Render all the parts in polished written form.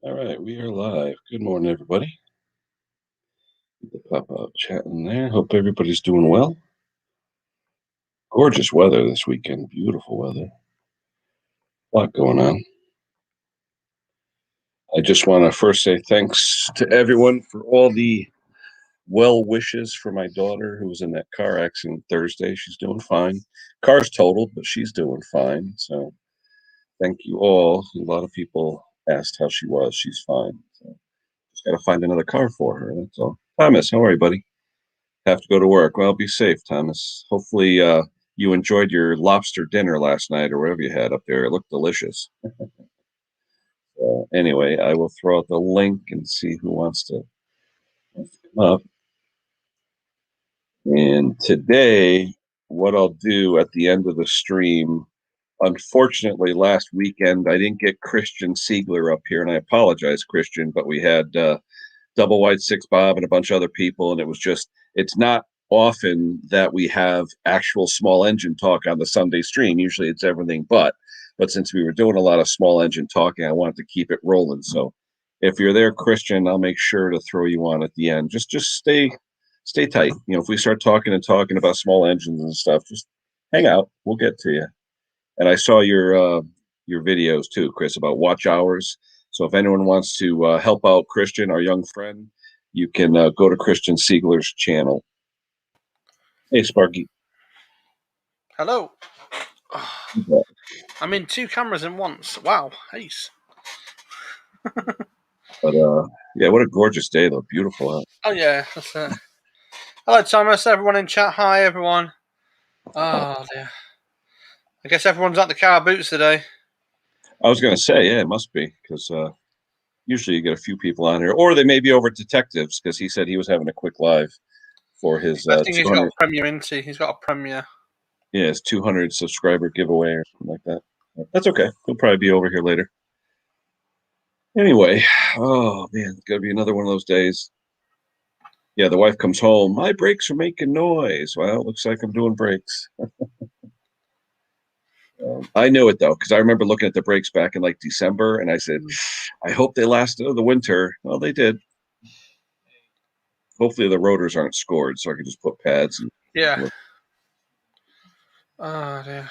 All right, we are live. Good morning, everybody. Get the pop-up chat in there. Hope everybody's doing well. Gorgeous weather this weekend. Beautiful weather. A lot going on. I just want to first say thanks to everyone for all the well wishes for my daughter who was in that car accident Thursday. She's doing fine. Car's totaled, but she's doing fine. So thank you all. A lot of people asked how she was. She's fine. So just got to find another car for her. That's all. Thomas, how are you, buddy? Have to go to work. Well, be safe, Thomas. Hopefully, you enjoyed your lobster dinner last night or whatever you had up there. It looked delicious. Anyway, I will throw out the link and see who wants to come up. And today, what I'll do at the end of the stream, unfortunately, last weekend, I didn't get Christian Siegler up here, and I apologize, Christian, but we had Double White Six Bob and a bunch of other people, and it's not often that we have actual small engine talk on the Sunday stream. Usually it's everything but since we were doing a lot of small engine talking, I wanted to keep it rolling. So if you're there, Christian, I'll make sure to throw you on at the end. Just stay tight. If we start talking about small engines and stuff, just hang out. We'll get to you. And I saw your videos too, Chris, about watch hours. So if anyone wants to help out Christian, our young friend, you can go to Christian Siegler's channel. Hey, Sparky. Hello. I'm in two cameras at once. Wow, ace. But yeah, what a gorgeous day though. Beautiful out. Oh yeah, that's it. Hello, Thomas. Everyone in chat. Hi, everyone. Oh dear. I guess everyone's at the car boots today. I was going to say, yeah, it must be because usually you get a few people on here, or they may be over Detectives because he said he was having a quick live for his I think he's got 200. a premiere into. He's got a premiere. Yeah, his 200 subscriber giveaway or something like that. That's okay. He'll probably be over here later. Anyway, oh man, it's gonna be another one of those days. Yeah, the wife comes home. My brakes are making noise. Well, it looks like I'm doing brakes. I knew it though, because I remember looking at the brakes back in like December, and I said, I hope they last the winter. Well, they did. Hopefully, the rotors aren't scored, so I can just put pads. Yeah. Oh dear.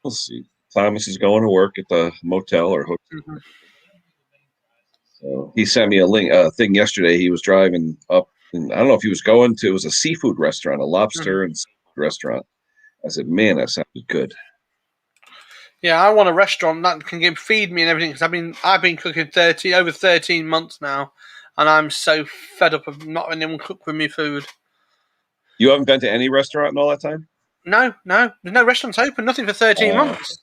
We'll see. Thomas is going to work at the motel or hotel. Mm-hmm. So he sent me a link thing yesterday. He was driving up, and I don't know if he was going to. It was a seafood restaurant, a lobster and seafood restaurant. I said, "Man, that sounded good." Yeah, I want a restaurant that can feed me and everything because I've been cooking over 13 months now, and I'm so fed up of not anyone cook with me food. You haven't been to any restaurant in all that time? No, there's no restaurants open. Nothing for 13 months.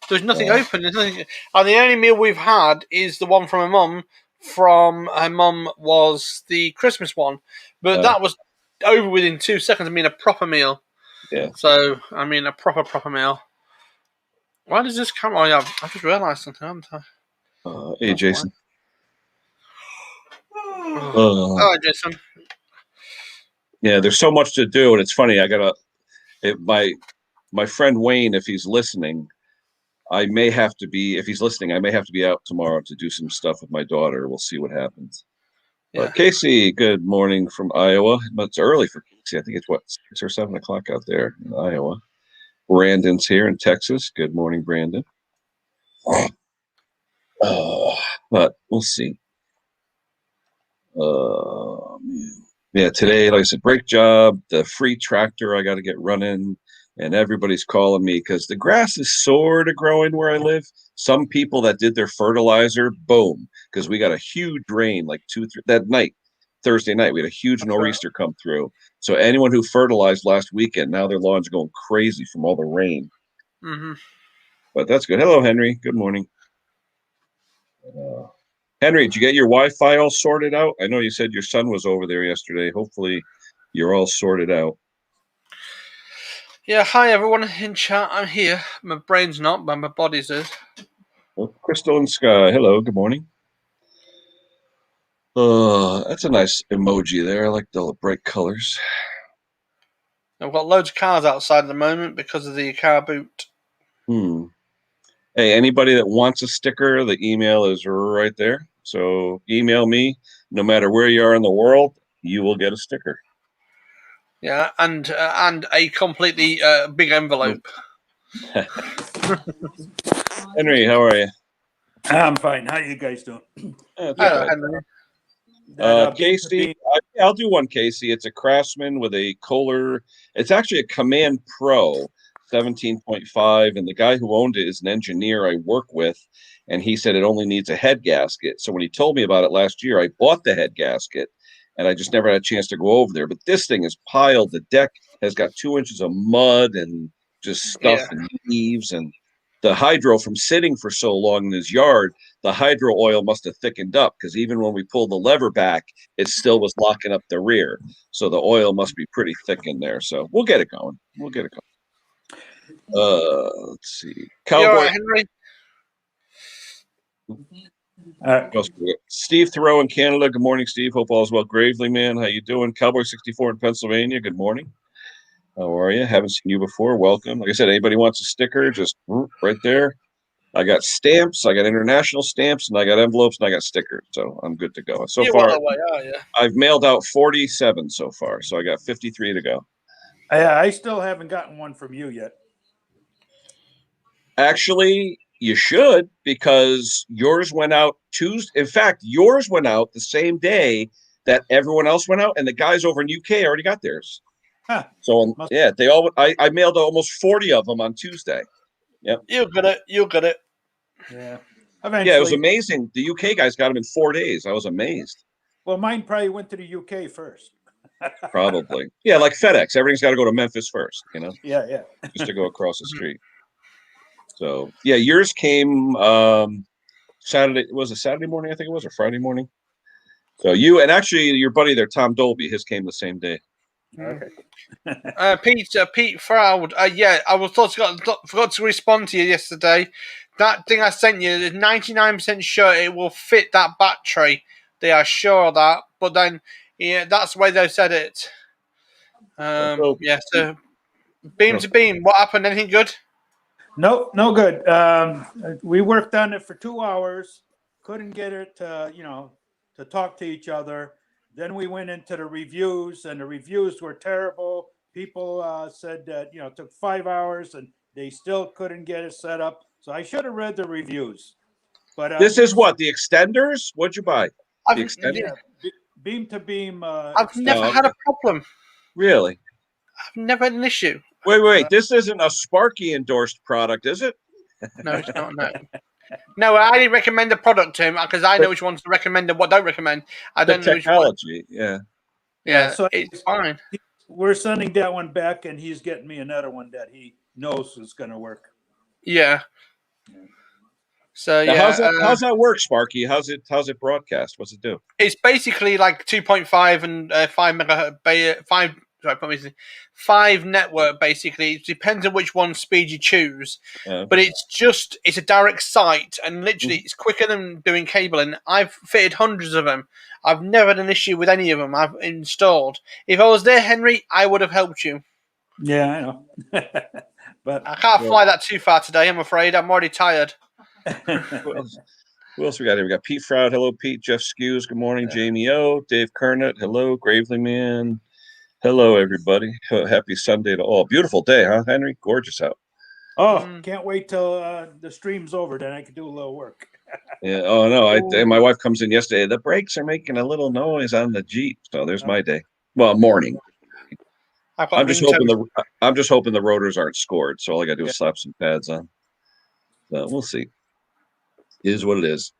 There's nothing open. There's nothing. And the only meal we've had is the one from her mum. From her mum was the Christmas one, but that was over within 2 seconds. I mean, a proper meal. Yeah. So I mean, a proper meal. Why does this come? Oh yeah, I just realised something, haven't I? Hey, Jason. Hi, Jason. Yeah, there's so much to do, and it's funny. My friend Wayne, if he's listening, if he's listening, I may have to be out tomorrow to do some stuff with my daughter. We'll see what happens. Yeah. But Casey, good morning from Iowa. But it's early for Casey. I think it's 6 or 7 o'clock out there in Iowa. Brandon's here in Texas. Good morning, Brandon. But we'll see. Man. Yeah, today, like I said, brake job, the free tractor I got to get running, and everybody's calling me because the grass is sort of growing where I live. Some people that did their fertilizer, boom, because we got a huge rain like that night, Thursday night, we had a huge nor'easter come through. So anyone who fertilized last weekend, now their lawns are going crazy from all the rain. Mm-hmm. But that's good. Hello, Henry. Good morning. Henry, did you get your Wi-Fi all sorted out? I know you said your son was over there yesterday. Hopefully you're all sorted out. Yeah, hi everyone in chat. I'm here. My brain's not, but my body's is. Well, Crystal and Sky, hello, good morning. That's a nice emoji there. I like the bright colors. I've got loads of cars outside at the moment because of the car boot. Hey, anybody that wants a sticker, the email is right there. So email me. No matter where you are in the world, you will get a sticker. Yeah, and a completely big envelope. Henry, how are you? I'm fine. How you guys doing? Hello, Henry. Casey, I'll do one, Casey. It's a Craftsman with a Kohler. It's actually a Command Pro 17.5, and the guy who owned it is an engineer I work with, and he said it only needs a head gasket. So when he told me about it last year, I bought the head gasket, and I just never had a chance to go over there. But this thing is piled. The deck has got 2 inches of mud and just stuff and leaves, and the hydro from sitting for so long in his yard, the hydro oil must have thickened up because even when we pulled the lever back, it still was locking up the rear. So the oil must be pretty thick in there. So we'll get it going. Let's see. Cowboy. Right, Henry. Steve Thoreau in Canada. Good morning, Steve. Hope all is well. Gravely, man. How you doing? Cowboy 64 in Pennsylvania. Good morning. How are you? Haven't seen you before. Welcome. Like I said, anybody wants a sticker, just right there. I got stamps, I got international stamps, and I got envelopes, and I got stickers. So I'm good to go. So You're far, well away, are you? I've mailed out 47 so far. So I got 53 to go. I still haven't gotten one from you yet. Actually, you should, because yours went out Tuesday. In fact, yours went out the same day that everyone else went out, and the guys over in UK already got theirs. Huh. So yeah, they all. I mailed almost 40 of them on Tuesday. Yep. You got it. Yeah. Eventually. Yeah, it was amazing. The UK guys got them in 4 days. I was amazed. Well, mine probably went to the UK first. Probably. Yeah, like FedEx. Everything's got to go to Memphis first, you know? Yeah. Just to go across the street. So, yeah, yours came Saturday. Was it Saturday morning, I think it was, or Friday morning? So you, and actually your buddy there, Tom Dolby, his came the same day. Okay. Pete Froud. Yeah, I forgot to respond to you yesterday. That thing I sent you is 99% sure it will fit that battery. They are sure of that. But then, yeah, that's the way they said it. Yeah. So, beam to beam. What happened? Anything good? No good. We worked on it for 2 hours. Couldn't get it to talk to each other. Then we went into the reviews, and the reviews were terrible. People said that it took 5 hours, and they still couldn't get it set up. So I should have read the reviews. But this is what, the extenders? What'd you buy? The extender? Yeah, beam to beam. I've never had a problem. Really? I've never had an issue. Wait. This isn't a Sparky endorsed product, is it? No, it's not. No. No, I didn't recommend the product to him because I know which ones to recommend and what don't recommend. I don't know technology, which one. Yeah. So it's fine. We're sending that one back, and he's getting me another one that he knows is going to work. Yeah. So now, how's that work, Sparky? How's it broadcast? What's it do? It's basically like 2.5 and 5 megahertz, 5 network. Basically, it depends on which one speed you choose. But it's a direct site, and literally it's quicker than doing cabling. I've fitted hundreds of them. I've never had an issue with any of them I've installed. If I was there, Henry, I would have helped you. Yeah, I know. But I can't fly that too far today, I'm afraid. I'm already tired. Who else we got here? We got Pete Froud. Hello, Pete. Jeff Skews. Good morning. Jamie O. Dave Kernett. Hello. Gravely Man. Hello, everybody. Happy Sunday to all. Beautiful day, huh, Henry? Gorgeous out. Oh, can't wait till the stream's over. Then I can do a little work. Yeah. Oh, no. My wife comes in yesterday. The brakes are making a little noise on the Jeep. So there's my day. Well, morning. I'm just hoping the rotors aren't scored. So all I got to do is slap some pads on. So we'll see. It is what it is.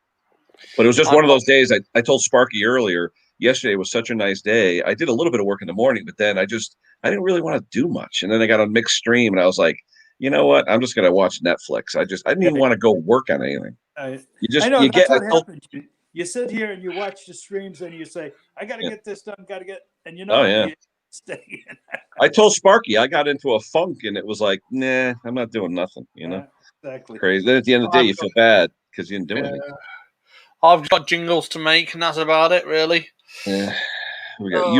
But it was just one of those days. I told Sparky earlier, yesterday was such a nice day. I did a little bit of work in the morning, but then I didn't really want to do much. And then I got on mixed stream, and I was like, you know what? I'm just going to watch Netflix. I didn't even want to go work on anything. I know that's what happens. You sit here and you watch the streams, and you say, I got to get this done, and you stay in. I told Sparky I got into a funk, and it was like, nah, I'm not doing nothing, Exactly. Crazy. Then at the end of the day, you feel bad because you didn't do anything. I've got jingles to make, and that's about it, really. Yeah. We got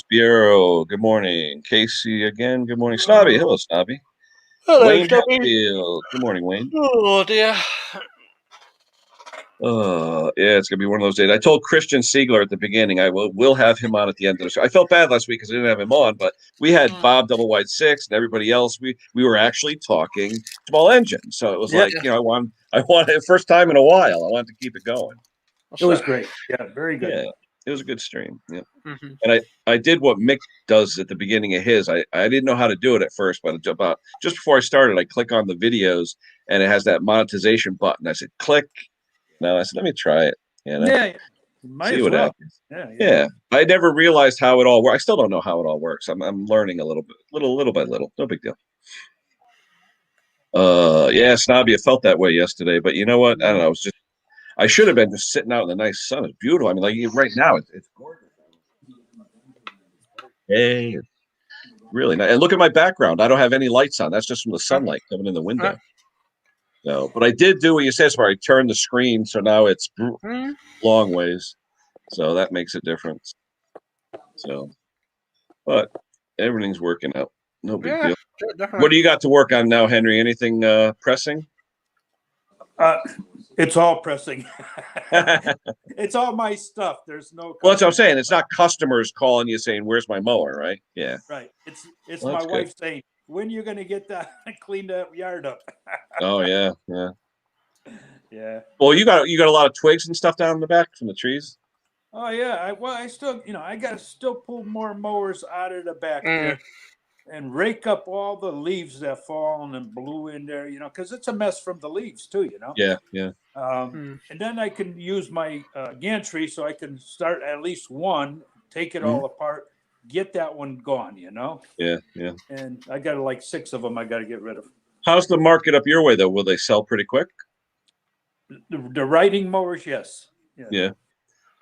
Bureau. Good morning. Casey again. Good morning. Snobby. Hello, Snobby. Hello, Wayne Snobby. Hatfield. Good morning, Wayne. Oh, dear. Yeah, it's gonna be one of those days. I told Christian Siegler at the beginning I will have him on at the end of the show. I felt bad last week because I didn't have him on, but we had Bob Double White Six and everybody else. We were actually talking small engine, so it was Yeah. like I wanted first time in a while. I wanted to keep it going. It was great. Yeah, very good. Yeah, it was a good stream. Yeah, Mhm. and I did what Mick does at the beginning of his. I didn't know how to do it at first, but about just before I started, I click on the videos and it has that monetization button. I said click. No, I said let me try it. Yeah, might See as what well. happens. Yeah. Yeah, I never realized how it all works. I still don't know how it all works. I'm learning a little bit, little by little. No big deal. Yeah, Snobby, it felt that way yesterday, but you know what? I don't know. I should have been just sitting out in the nice sun. It's beautiful. I mean, like right now, it's gorgeous. Hey, it's really nice. And look at my background. I don't have any lights on. That's just from the sunlight coming in the window. No, but I did do what you said. So I turned the screen, so now it's long ways. So that makes a difference. So, but everything's working out. No big deal. Definitely. What do you got to work on now, Henry? Anything pressing? It's all pressing. Well, It's all my stuff. There's no. that's what I'm saying. It's not customers calling you saying, "Where's my mower?" Right? Yeah. Right. It's Well, my that's wife saying, "When are you going to get that clean that yard up?" Oh yeah, yeah. Yeah. Well, you got a lot of twigs and stuff down in the back from the trees. Oh yeah. I still, I got to still pull more mowers out of the back there and rake up all the leaves that fall and blew in there, because it's a mess from the leaves too, Yeah, yeah. And then I can use my gantry so I can start at least one, take it all apart, get that one gone, Yeah, yeah. And I got like 6 of them I got to get rid of. How's the market up your way though? Will they sell pretty quick? The riding mowers, yes. Yeah.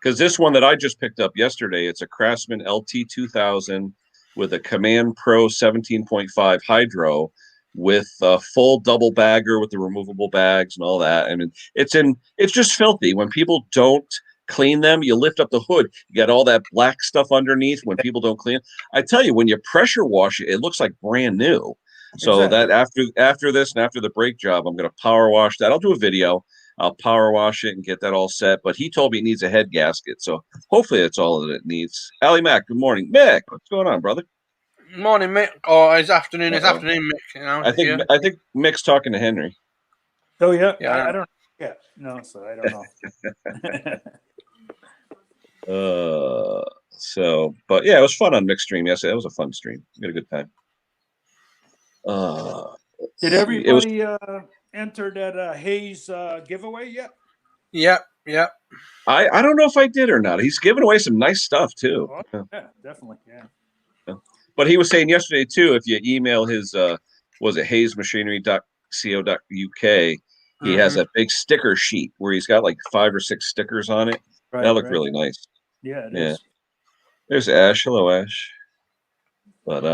Because this one that I just picked up yesterday, it's a Craftsman LT2000 with a Command Pro 17.5 hydro with a full double bagger with the removable bags and all that. I mean, it's just filthy. When people don't clean them, you lift up the hood, you get all that black stuff underneath when people don't clean it. I tell you, when you pressure wash it, it looks like brand new. So Exactly. that after this and after the brake job, I'm going to power wash that. I'll do a video. I'll power wash it and get that all set. But he told me it needs a head gasket. So hopefully that's all that it needs. Allie Mac, good morning. Mick, what's going on, brother? Morning, Mick. Or it's afternoon. It's afternoon, Mick. I think Mick's talking to Henry. Oh yeah. Yeah. I don't. Yeah. No. So I don't know. But yeah, it was fun on Mick's stream yesterday. It was a fun stream. We had a good time. Did everybody enter that Hayes giveaway yet? Yep. I don't know if I did or not. He's giving away some nice stuff too. Oh, yeah, definitely. Yeah. But he was saying yesterday too, if you email his was it hayesmachinery.co.uk, he has a big sticker sheet where he's got like 5 or 6 stickers on it. Right, That looked really nice. Yeah, it is. There's Ash. Hello, Ash. But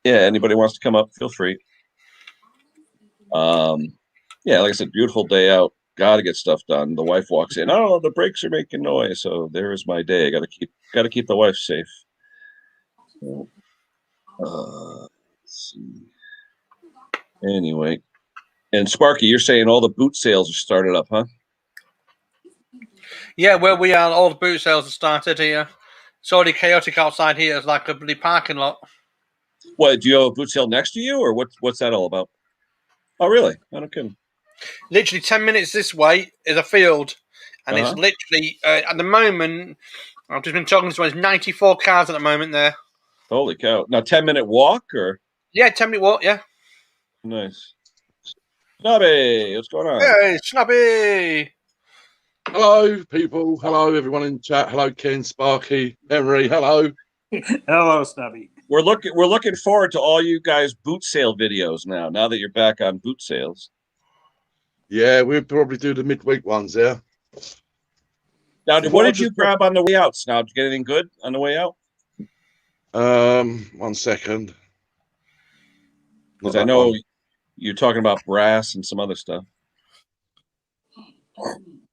yeah, anybody wants to come up, feel free. Yeah, like I said, beautiful day out. Got to get stuff done. The wife walks in. Oh, the brakes are making noise. So there is my day. Got to keep the wife safe. Let's see. Anyway, and Sparky, you're saying all the boot sales are started up, huh? Yeah, where we are, all the boot sales have started here. It's already chaotic outside here. It's like a bloody parking lot. What, do you have a boot sale next to you, or what's that all about? Oh, really? I don't kidding. Literally 10 minutes this way is a field, and it's literally at the moment. I've just been talking to someone. There's 94 cars at the moment there. Holy cow! Now 10-minute walk or? Yeah, 10-minute walk. Yeah. Nice. Snobby, what's going on? Hey, Snobby. Hello, people. Hello, everyone in chat. Hello, Ken, Sparky, Henry. Hello. Hello, Snubby. We're looking forward to all you guys boot sale videos now. Now that you're back on boot sales. Yeah, we'll probably do the midweek ones there. Now, what did you grab on the way out, Snob? Did you get anything good on the way out? 1 second. Because I know you're talking about brass and some other stuff.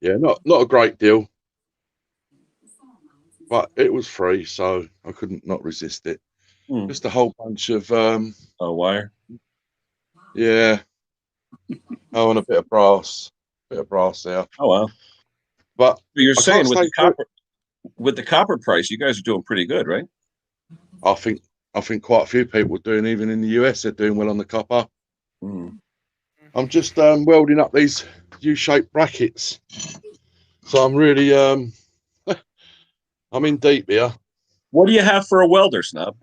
Yeah, not a great deal, but it was free, so I couldn't not resist it. Just a whole bunch of wire. Yeah. Oh, and a bit of brass there. Oh wow. But You're I saying can't with the stay copper price, you guys are doing pretty good, right? I think quite a few people are doing, even in the US, they're doing well on the copper. Mm. I'm just welding up these U-shaped brackets, so I'm really I'm in deep here. What do you have for a welder, Snob?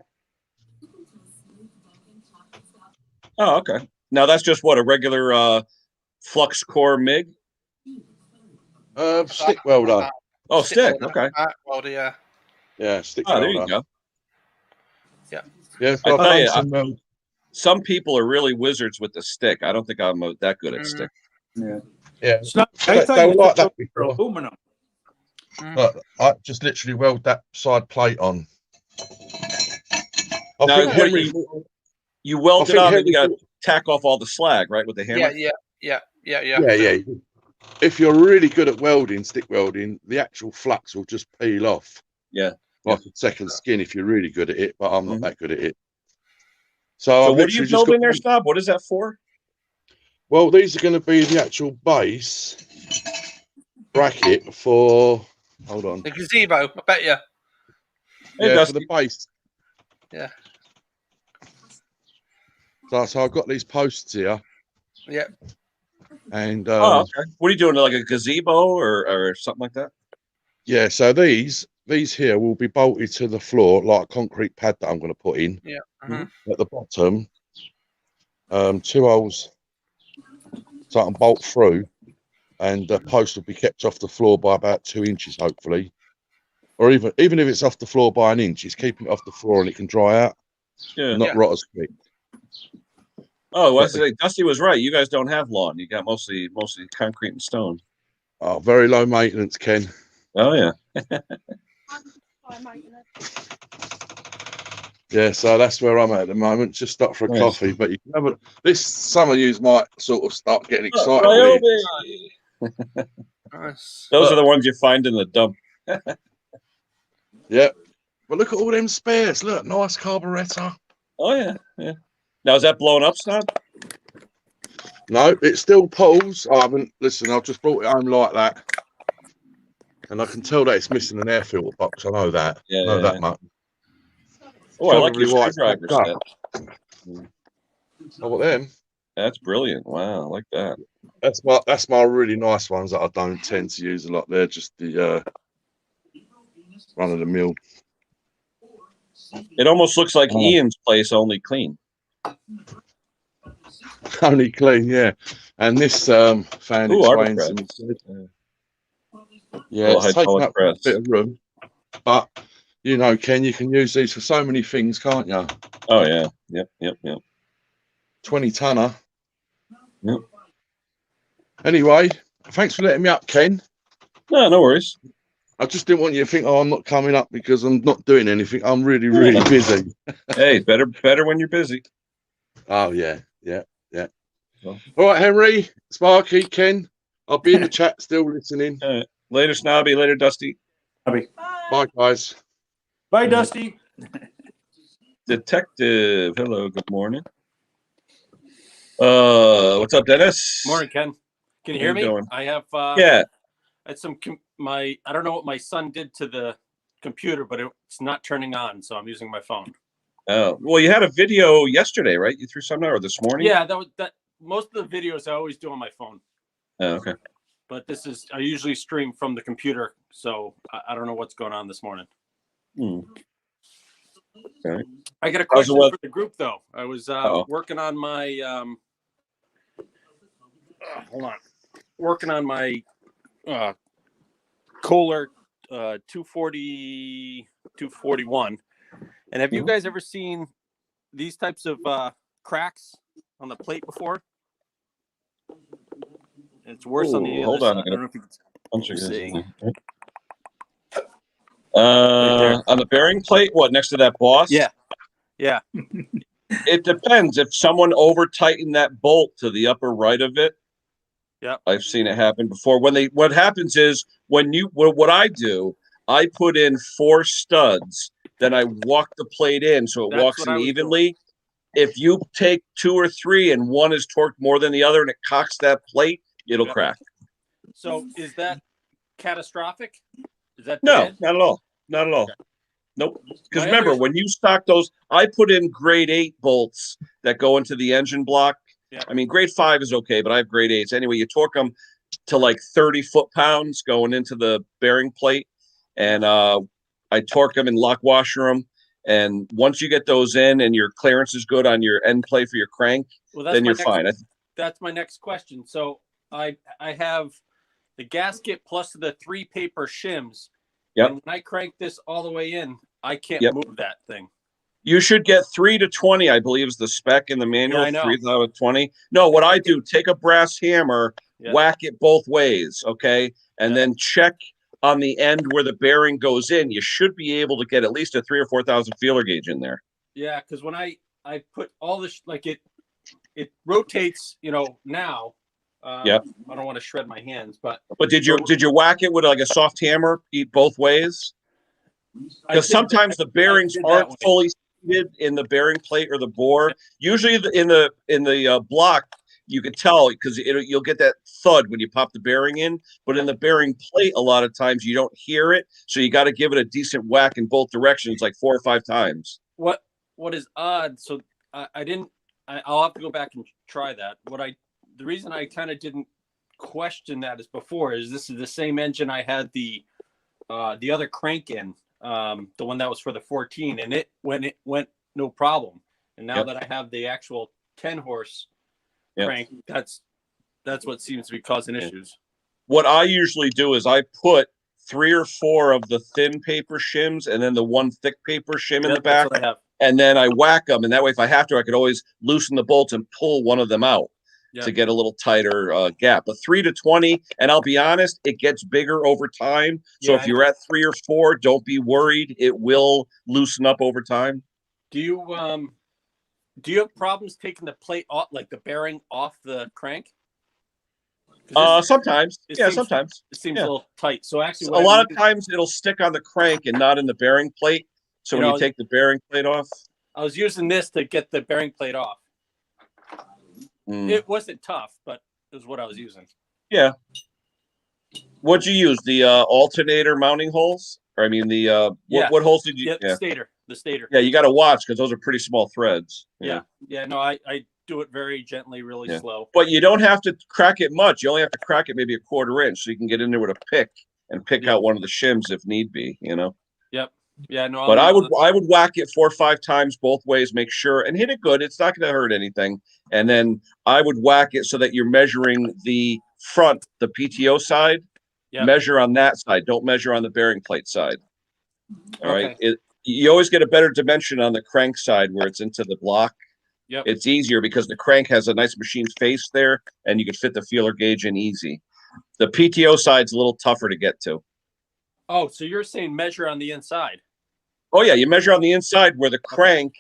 Oh, okay. Now that's just what, a regular flux core MIG? Stick welder. Oh, stick. welder. Okay. Welder, yeah. Yeah, stick Oh, welder. there you go. Yeah, I so I've tell done you, some, some people are really wizards with the stick. I don't think I'm that good at stick. Yeah. yeah. I thought They you were like said that before. aluminum. But I just literally weld that side plate on. I Now, think what Henry. you weld I it think on, and you got Henry- to tack off all the slag, right, with the hammer? Yeah. Yeah. If you're really good at welding, stick welding, the actual flux will just peel off. Yeah. Like a second skin if you're really good at it, but I'm not that good at it. So So I've what are you literally just building got. there, Snob? What is that for? Well, these are going to be the actual base bracket for. Hold on. The gazebo, I bet you. Hey, Yeah, for Dusty. the base. Yeah. So I've got these posts here, Yeah. and Oh, okay. What are you doing? Like a gazebo or something like that? yeah. So these here will be bolted to the floor like a concrete pad that I'm going to put in. Yeah. At the bottom, 2 holes so I can bolt through, and the post will be kept off the floor by about 2 inches, hopefully, or even if it's off the floor by an inch, it's keeping it off the floor and it can dry out, Yeah. not rot as quick. Oh, well, Dusty was right. You guys don't have lawn. You got mostly concrete and stone. Oh, very low maintenance, Ken. Oh yeah. Yeah, so that's where I'm at the moment. Just stop for a coffee, but you can have this. Some of you might sort of start getting excited. Nice. Those are the ones you find in the dump. Yeah, but look at all them spares. Look, nice carburetor. Oh yeah. Now is that blowing up, Snob? No, it still pulls. I haven't. Listen, I've just brought it home like that, and I can tell that it's missing an air filter box. I know that. Yeah, know that much. Oh, I like your Probably why it's screwdriver packed set. up. Oh, what them? That's brilliant. Wow, I like that. That's my really nice ones that I don't tend to use a lot. They're just the run of the mill. It almost looks like Ian's place, only clean. Only clean, yeah. And this fan explains. Yeah, it's taking up a bit of room, but you know, Ken, you can use these for so many things, can't you? Oh yeah, yep. 20 tonner. Yep. Anyway, thanks for letting me up, Ken. No worries. I just didn't want you to think, oh, I'm not coming up because I'm not doing anything. I'm really, really busy. Hey, better when you're busy. Oh yeah. Well. All right, Henry, Sparky, Ken. I'll be in the chat still listening. Later, Snobby. Later, Dusty. Bye, guys. Bye, Dusty. Detective. Hello. Good morning. What's up, Dennis? Morning, Ken. Can you hear me? Doing? I have yeah. I had I don't know what my son did to the computer, but it's not turning on, so I'm using my phone. Oh, well, you had a video yesterday, right? You threw something out, or this morning? Yeah, that. Most of the videos I always do on my phone. Oh, okay. But I usually stream from the computer, so I don't know what's going on this morning. Okay. I got a question for the group, though. I was working on my hold on, working on my Kohler 240 241. And have you guys ever seen these types of cracks on the plate before? It's worse on the hold other on. side. I don't know if you can see. On the bearing plate, what, next to that boss? Yeah. It depends. If someone over tightened that bolt to the upper right of it, yeah, I've seen it happen before. What happens is what I do, I put in 4 studs, then I walk the plate in so it walks in evenly. If you take 2 or 3 and one is torqued more than the other and it cocks that plate, it'll crack. So is that catastrophic? Is that No, dead? not at all. Not at all. Okay. Nope. Because My remember, other- when you stock those, I put in grade 8 bolts that go into the engine block. Yeah. I mean, grade 5 is okay, but I have grade 8s. Anyway, you torque them to like 30 foot-pounds going into the bearing plate. And I torque them and lock washer them. And once you get those in and your clearance is good on your end plate for your crank, Well, that's then my you're next, fine. That's my next question. So I have the gasket plus the 3 paper shims. Yep. And when I crank this all the way in, I can't Yep. move that thing. You should get 3 to 20, I believe, is the spec in the manual. Yeah, I know. 3 to 20. No, what I do, take a brass hammer, Yeah. whack it both ways, okay, and Yeah. then check on the end where the bearing goes in. You should be able to get at least a 3,000 or 4,000 feeler gauge in there. Yeah, because when I put all this, like it rotates, now. Yep. I don't want to shred my hands, but But did you whack it with like a soft hammer, eat both ways? I Because did sometimes that- the bearings I did that aren't way. fully seated in the bearing plate or the bore. Usually in the block, you could tell because you'll get that thud when you pop the bearing in. But in the bearing plate, a lot of times you don't hear it, so you got to give it a decent whack in both directions, like 4 or 5 times. What is odd? So I didn't. I'll have to go back and try that. The reason I kind of didn't question that is this is the same engine I had the other crank in, the one that was for the 14, and it went no problem. And now Yep. that I have the actual 10 horse Yep. crank, that's what seems to be causing issues. What I usually do is I put 3 or 4 of the thin paper shims and then the one thick paper shim in the Yep, back, that's what I have. and then I whack them. And that way, if I have to, I could always loosen the bolts and pull one of them out Yep. to get a little tighter gap. But 3 to 20, and I'll be honest, it gets bigger over time. So Yeah, if you're at 3 or 4, don't be worried. It will loosen up over time. Do you have problems taking the plate off, like the bearing off the crank? 'Cause Sometimes. it Yeah, seems- sometimes. it seems yeah. a little tight. So actually, A what I lot need of to- times it'll stick on the crank and not in the bearing plate. So You when know- you take the bearing plate off, I was using this to get the bearing plate off. mm, It wasn't tough, but it was what I was using. what'd you use? The alternator mounting holes? Or I mean the Yeah. what holes did you? Yeah, Yeah, the stator. yeah. You got to watch because those are pretty small threads. Yeah. No, I do it very gently, really Yeah. slow. But you don't have to crack it much. You only have to crack it maybe a 1/4 inch, so you can get in there with a pick and pick Yeah. out one of the shims if need be. Yeah, no. But I'm- I would whack it 4 or 5 times both ways, make sure, and hit it good. It's not going to hurt anything. And then I would whack it so that you're measuring the front, the PTO side. Yep. Measure on that side. Don't measure on the bearing plate side. All right. Okay. You always get a better dimension on the crank side where it's into the block. Yep. It's easier because the crank has a nice machine face there, and you can fit the feeler gauge in easy. The PTO side's a little tougher to get to. Oh, so you're saying measure on the inside? Oh yeah, you measure on the inside where the crank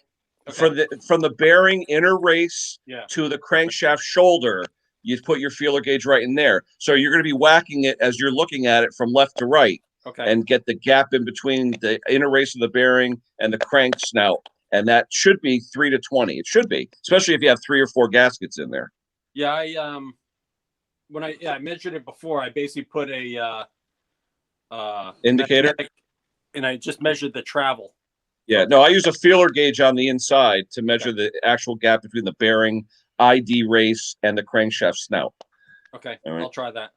Okay. from the bearing inner race Yeah. to the crankshaft shoulder, you put your feeler gauge right in there. So you're going to be whacking it as you're looking at it from left to right Okay. and get the gap in between the inner race of the bearing and the crank snout. And that should be 3 to 20. It should be, especially if you have 3 or 4 gaskets in there. Yeah, I measured it before. I basically put a Indicator? magnetic, and I just measured the travel. Yeah, no, I use a feeler gauge on the inside to measure the actual gap between the bearing ID race and the crankshaft snout. Okay, All right. I'll try that.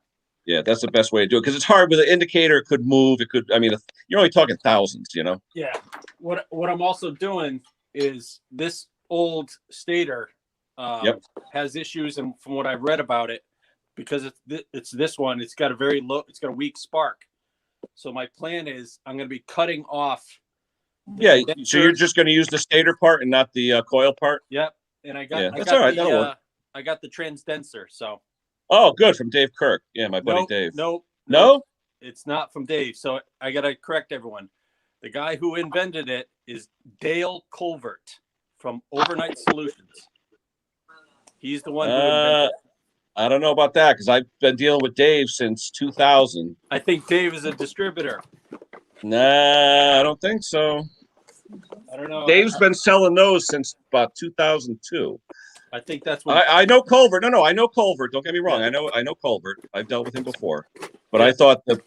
Yeah, that's the best way to do it because it's hard with an indicator. It could move. It could. I mean, you're only talking thousands. Yeah. What I'm also doing is this old stator Yep. has issues, and from what I've read about it, because it's this one, it's got a weak spark. So my plan is I'm going to be cutting off. the Yeah. So condenser. you're just going to use the stator part and not the coil part. Yep. And I got Yeah, I that's got all right, the that'll work. I got the transdenser. So Oh, good, from Dave Kirk. Yeah, my buddy nope, Dave. Nope. No? It's not from Dave. So I got to correct everyone. The guy who invented it is Dale Colvert from Overnight Solutions. He's the one who invented it. I don't know about that because I've been dealing with Dave since 2000. I think Dave is a distributor. Nah, I don't think so. I don't know. Dave's been selling those since about 2002. I think that's what. I know Culver. No, I know Culver. Don't get me wrong. I know Culver. I've dealt with him before. But I thought that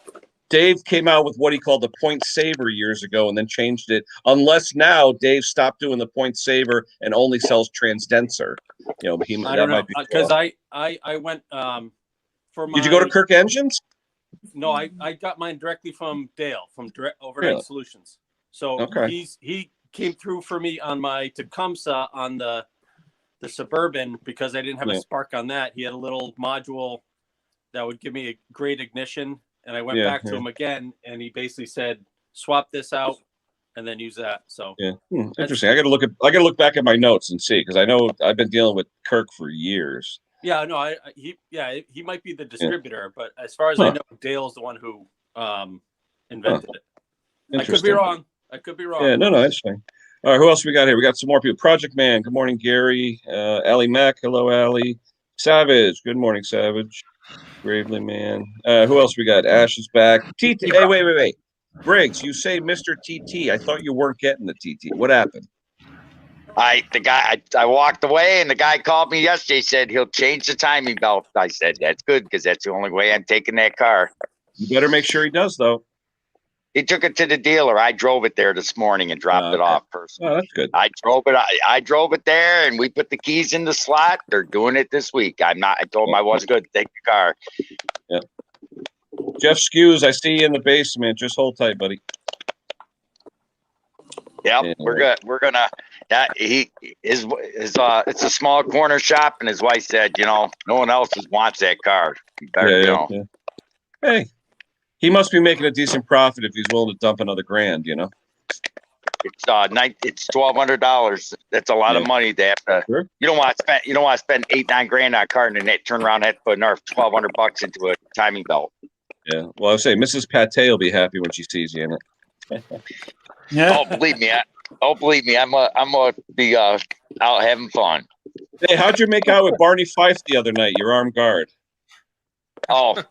Dave came out with what he called the point saver years ago and then changed it. Unless now Dave stopped doing the point saver and only sells Transdenser. You know, I that don't know might be because I went for my. Did you go to Kirk Engines? No, I got mine directly from Dale from Overnight Really? Solutions. So Okay. he came through for me on my Tecumseh on the Suburban because I didn't have a spark on that. He had a little module that would give me a great ignition, and I went back to him again, and he basically said, "Swap this out, and then use that." So interesting. I got to look back at my notes and see because I know I've been dealing with Kirk for years. Yeah, no, he might be the distributor, but as far as I know, Dale's the one who invented it. I could be wrong. Yeah, no, interesting. All right, who else we got here? We got some more people. Project Man. Good morning, Gary. Allie Mack. Hello, Allie. Savage. Good morning, Savage. Gravely Man. Who else we got? Ash is back. TT. Hey, wait. Briggs, you say Mr. TT. I thought you weren't getting the TT. What happened? I walked away and the guy called me yesterday, said he'll change the timing belt. I said, that's good because that's the only way I'm taking that car. You better make sure he does, though. He took it to the dealer. I drove it there this morning and dropped it off personally. Oh, that's good. I drove it there and we put the keys in the slot. They're doing it this week. I told him I wasn't going to take the car. Yeah. Jeff Skews, I see you in the basement. Just hold tight, buddy. Yep, we're good. We're gonna. It's a small corner shop, and his wife said, no one else wants that car. You better, yeah. Hey, he must be making a decent profit if he's willing to dump another grand. It's $1,200. That's a lot of money to have to. Sure. You don't want to spend $8-9 grand on a car and then turn around and have to put another $1,200 into a timing belt. Yeah. Well, I would say Mrs. Pate will be happy when she sees you in it. Yeah. Oh, believe me, I'm gonna be out having fun. Hey, how'd you make out with Barney Fife the other night? Your armed guard. Oh,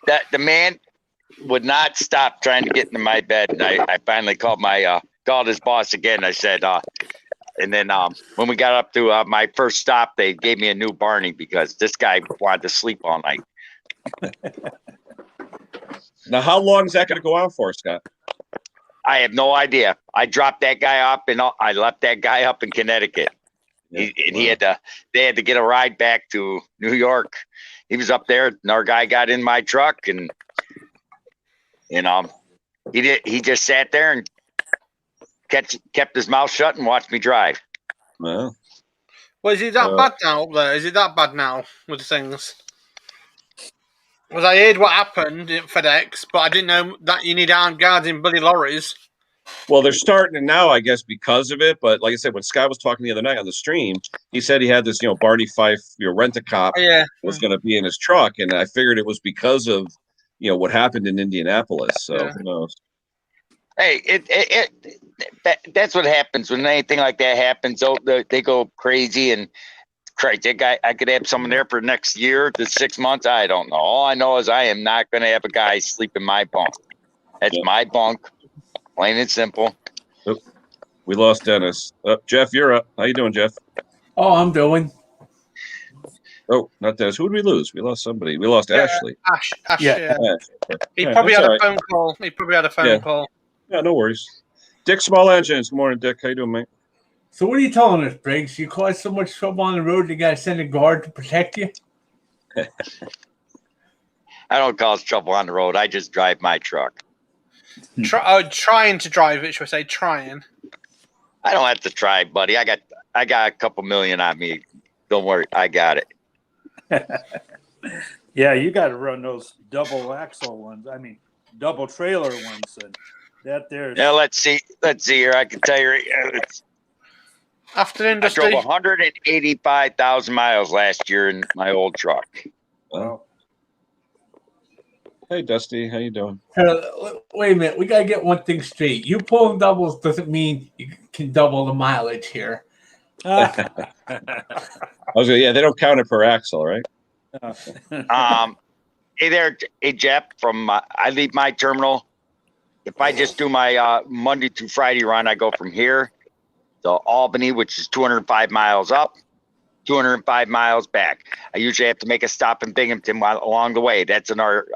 that the man would not stop trying to get into my bed, and I finally called his boss again. I said, and then when we got up to my first stop, they gave me a new Barney because this guy wanted to sleep all night. Now, how long is that going to go on for, Scott? I have no idea. I dropped that guy up and I left that guy up in Connecticut. Yeah, they had to get a ride back to New York. He was up there. Another guy got in my truck and he just sat there and kept his mouth shut and watched me drive. Well, is it that bad now up there? Is it that bad now with the things? Because I heard what happened at FedEx, but I didn't know that you need armed guards in bloody lorries. Well, they're starting it now, I guess, because of it. But like I said, when Scott was talking the other night on the stream, he said he had this, Barney Fife, rent-a-cop was going to be in his truck, and I figured it was because of, what happened in Indianapolis. So who knows? Hey, that's what happens when anything like that happens. They go crazy and. Christ, that guy, I could have someone there for the next year to 6 months. I don't know. All I know is I am not going to have a guy sleep in my bunk. That's my bunk, plain and simple. Oh, we lost Dennis. Jeff, you're up. How you doing, Jeff? Oh, I'm doing. Oh, not Dennis. Who did we lose? We lost somebody. We lost Ashley. Ash. Yeah. Ash. He probably had a phone call. Yeah, no worries. Dick Small Engines. Good morning, Dick. How you doing, mate? So what are you telling us, Briggs? You caused so much trouble on the road, you got to send a guard to protect you? I don't cause trouble on the road. I just drive my truck. Trying to drive it, should I say? Trying. I don't have to try, buddy. I got a couple million on me. Don't worry. I got it. Yeah, you got to run those double axle ones. I mean, double trailer ones. And that there's. Yeah, let's see here. I can tell you. After industry. I drove 185,000 miles last year in my old truck. Wow. Hey, Dusty, how you doing? Wait a minute. We got to get one thing straight. You pulling doubles doesn't mean you can double the mileage here. They don't count it per axle, right? Hey, Jeff, I leave my terminal. If I just do my Monday through Friday run, I go from here to Albany, which is 205 miles up, 205 miles back. I usually have to make a stop in Binghamton while along the way. That's another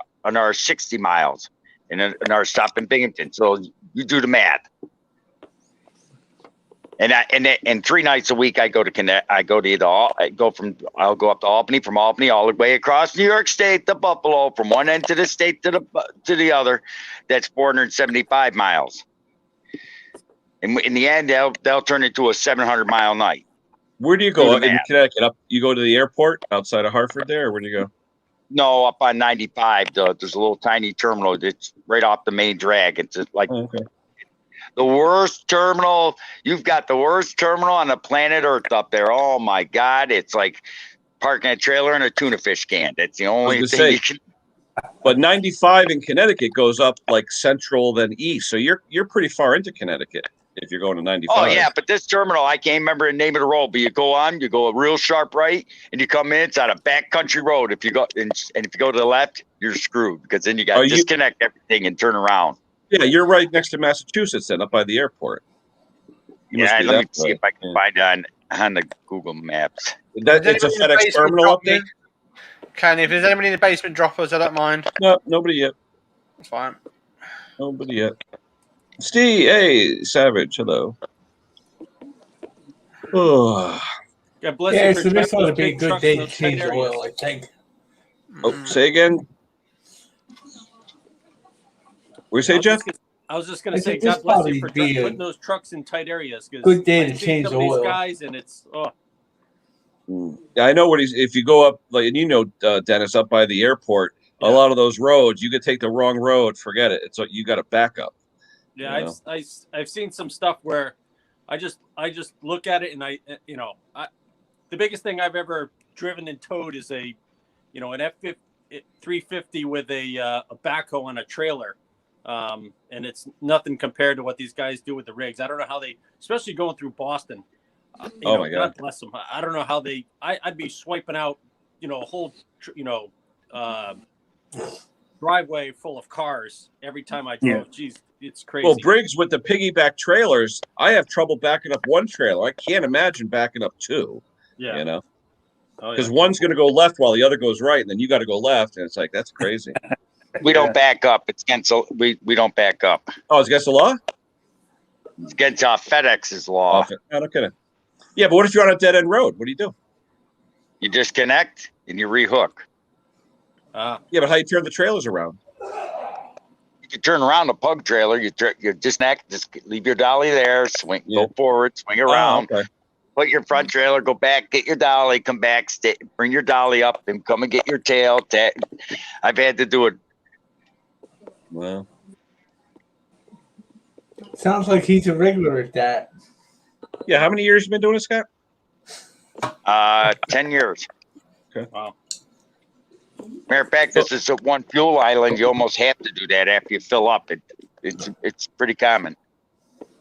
60 miles and another stop in Binghamton. So you do the math. And 3 nights a week I go to I'll go up to Albany, from Albany all the way across New York State to Buffalo, from one end of the state to the other. That's 475 miles. And in the end, they'll turn into a 700-mile night. Where do you go in Connecticut? Up, you go to the airport outside of Hartford there, or where do you go? No, up on 95. There's a little tiny terminal that's right off the main drag. It's like the worst terminal. You've got the worst terminal on the planet Earth up there. Oh my God. It's like parking a trailer in a tuna fish can. That's the only thing you can. But 95 in Connecticut goes up like central then east. So you're pretty far into Connecticut if you're going to 95. Oh yeah, but this terminal, I can't remember the name of the road, but you go a real sharp right and you come in, it's on a backcountry road. If you go and if you go to the left, you're screwed, because then you got to disconnect everything and turn around. Yeah, you're right next to Massachusetts then, up by the airport. Let me see if I can find it on the Google Maps. It's a FedEx terminal up there? Kenny, if there's anybody in the basement, drop us. I don't mind. No, nobody yet. It's fine. Nobody yet. Steve, hey, Savage, hello. Oh. God bless you. So this ought to be a good day to change oil, I think. Oh, say again. What you say, Jeff? I was just going to say, God bless you for putting those trucks in tight areas. Good day to change oil. These guys, and it's I know what if you go up, like, and you know, Dennis, up by the airport, a lot of those roads, you could take the wrong road, forget it. It's you got to back up. Yeah, I've seen some stuff where I just look at it and the biggest thing I've ever driven and towed is an F350 with a backhoe on a trailer. And it's nothing compared to what these guys do with the rigs. I don't know how they, especially going through Boston. My God, God bless them. I don't know how they. I'd be swiping out, a whole, driveway full of cars every time I drove. Yeah. Jeez, it's crazy. Well, Briggs, with the piggyback trailers, I have trouble backing up one trailer. I can't imagine backing up two. Yeah, because one's going to go left while the other goes right, and then you got to go left, and it's like that's crazy. We don't back up. It's against we don't back up. Oh, it's against the law? It's against FedEx's law. Oh, no kidding. Yeah, but what if you're on a dead end road? What do you do? You disconnect and you rehook. Yeah, but how you turn the trailers around? You turn around a pug trailer. You disconnect. Just leave your dolly there. Swing, go forward, swing around. Okay. Put your front trailer. Go back. Get your dolly. Come back. Bring your dolly up and come and get your tail. I've had to do it. Well, sounds like he's a regular at that. Yeah, how many years you been doing it, Scott? 10 years. Okay. Wow. Matter of fact, this is one fuel island. You almost have to do that after you fill up. It's pretty common.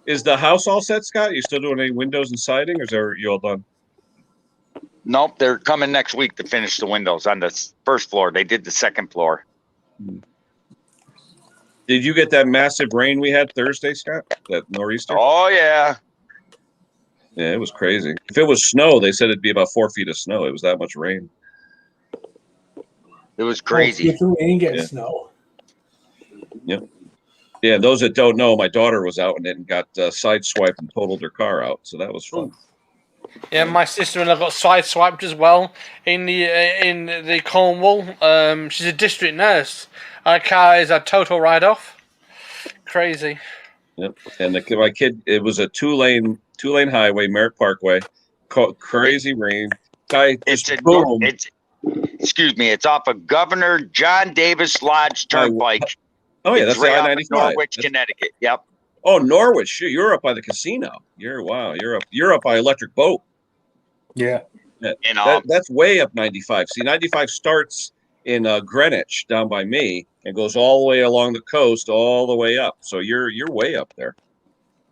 Is the house all set, Scott? You still doing any windows and siding, or you all done? Nope, they're coming next week to finish the windows on the first floor. They did the second floor. Did you get that massive rain we had Thursday, Scott? That nor'easter? Oh, yeah. Yeah, it was crazy. If it was snow, they said it'd be about 4 feet of snow. It was that much rain. It was crazy. And get snow. Yep. Yeah, those that don't know, my daughter was out in it and got sideswiped and totaled her car out. So that was fun. Yeah, my sister-in-law got sideswiped as well in the Cornwall. She's a district nurse. Our car is a total write-off. Crazy. Yep. And my kid, it was a two-lane highway, Merritt Parkway. Crazy rain. Excuse me. It's off of Governor John Davis Lodge Turnpike. Oh yeah, that's right the I-95. Norwich, Connecticut. Yep. Oh, Norwich. You're up by the casino. You're up by Electric Boat. Yeah. That's way up 95. See, 95 starts in Greenwich down by me and goes all the way along the coast, all the way up. So you're way up there.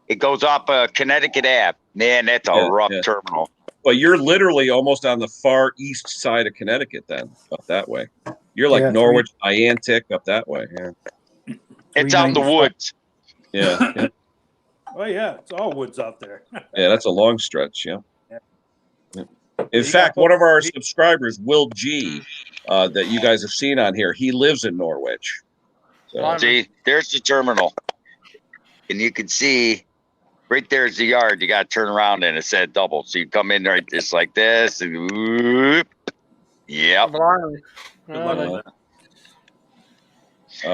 It goes up Connecticut Ave. Man, that's a rough terminal. Well, you're literally almost on the far east side of Connecticut then, up that way. You're like Norwich, Iantic, up that way. Yeah. It's out in the woods. Yeah. Oh, yeah. It's all woods out there. Yeah, that's a long stretch, yeah. In He fact, got one of our he- subscribers, Will G, that you guys have seen on here, he lives in Norwich. So, Blimey. See, there's the terminal, and you can see right there's the yard. You got to turn around and it said double. So you come in right just like this, and whoop. Yep. Blimey. Good luck Blimey. with that.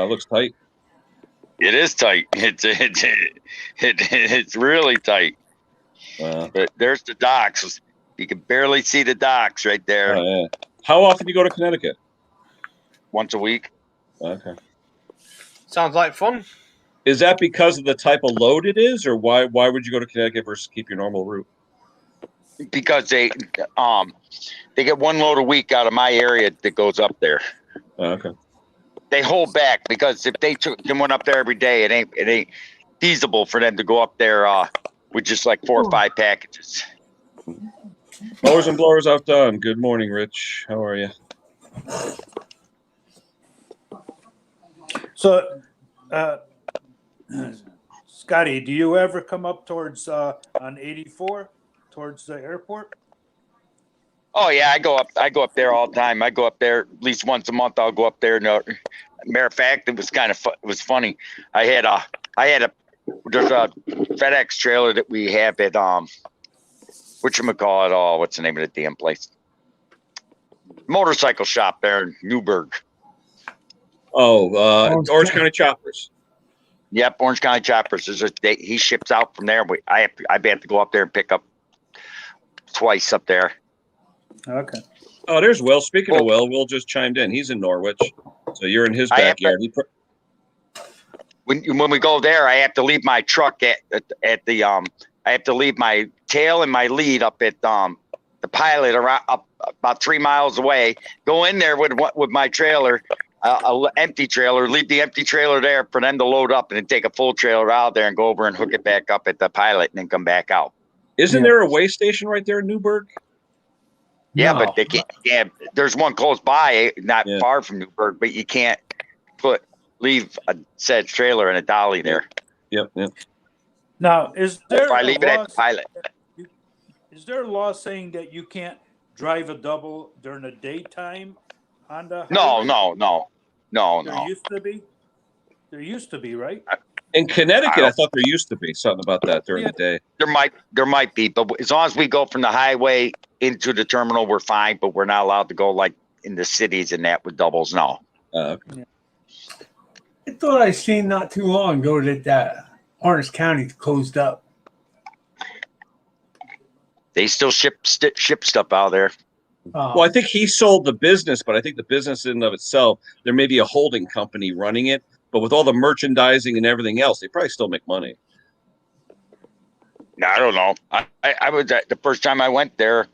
looks tight. It is tight. It's really tight. But there's the docks. You can barely see the docks right there. Oh, yeah. How often do you go to Connecticut? Once a week. Okay. Sounds like fun. Is that because of the type of load it is, or why would you go to Connecticut versus keep your normal route? Because they get one load a week out of my area that goes up there. Okay. They hold back because if they took them one up there every day, it ain't feasible for them to go up there with just like 4 or 5 packages. Mowers and blowers outdone. Good morning, Rich. How are you? So, Scotty, do you ever come up towards on 84 towards the airport? Oh yeah, I go up there all the time. I go up there at least once a month. I'll go up there. No, matter of fact, it was kind of it was funny. There's a FedEx trailer that we have at whatchamacallit, what's the name of the damn place? Motorcycle shop there in Newburgh. Oh, Orange County Choppers. Yep, Orange County Choppers. He ships out from there. I have to go up there and pick up twice up there. Okay. Oh, there's Will. Speaking of Will just chimed in. He's in Norwich, so you're in his backyard. When we go there, I have to leave my truck at the I have to leave my tail and my lead up at the pilot around up about 3 miles away. Go in there with my trailer, a empty trailer. Leave the empty trailer there for them to load up, and then take a full trailer out there and go over and hook it back up at the pilot, and then come back out. Isn't there a way station right there in Newburgh? Yeah, No. but they can't. Yeah, there's one close by, not far from Newburgh, but you can't leave a said trailer in a dolly there. Yep. Now, is there If I leave it at the pilot. Is there a law saying that you can't drive a double during the daytime on the highway? No. There used to be. There used to be, right? In Connecticut, I thought there used to be something about that during the day. There might be, but as long as we go from the highway into the terminal, we're fine. But we're not allowed to go like in the cities and that with doubles. No. Okay. I thought I seen not too long ago that Orange County closed up. They still ship stuff out there. Well, I think he sold the business, but I think the business in and of itself, there may be a holding company running it. But with all the merchandising and everything else, they probably still make money. I don't know. I was the first time I went there.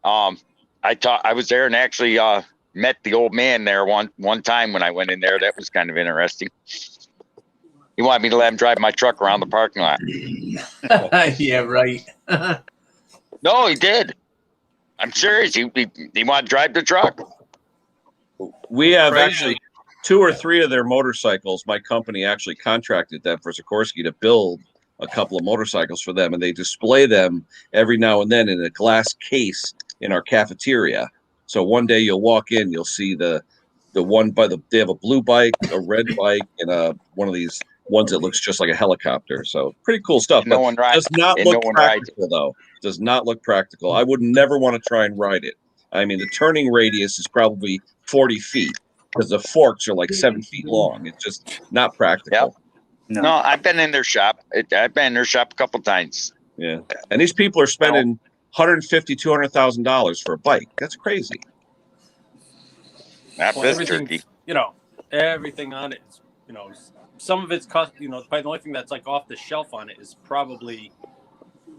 I was there and actually met the old man there one time when I went in there. That was kind of interesting. He wanted me to let him drive my truck around the parking lot. Yeah, right. No, he did. I'm serious. He wanted to drive the truck. We have actually 2 or 3 of their motorcycles. My company actually contracted them for Sikorsky to build a couple of motorcycles for them, and they display them every now and then in a glass case in our cafeteria. So one day you'll walk in, you'll see the one they have a blue bike, a red bike, and one of these ones that looks just like a helicopter. So pretty cool stuff. No one rides. Does not look practical though. Does not look practical. I would never want to try and ride it. I mean, the turning radius is probably 40 feet because the forks are like 7 feet long. It's just not practical. Yep. No, I've been in their shop. I've been in their shop a couple times. Yeah, and these people are spending $150,000-$200,000 for a bike. That's crazy. Not this turkey. Everything on it is, some of it's cost. Probably the only thing that's like off the shelf on it is probably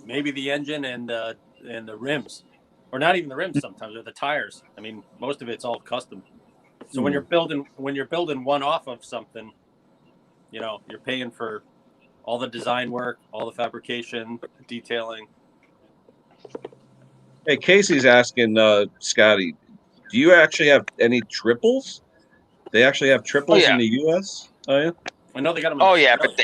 maybe the engine and the rims, or not even the rims sometimes, or the tires. I mean, most of it's all custom. So when you're building one off of something, you're paying for all the design work, all the fabrication, detailing. Hey, Casey's asking Scotty, do you actually have any triples? They actually have triples in the U.S. Oh yeah, I know they got them. Oh yeah, but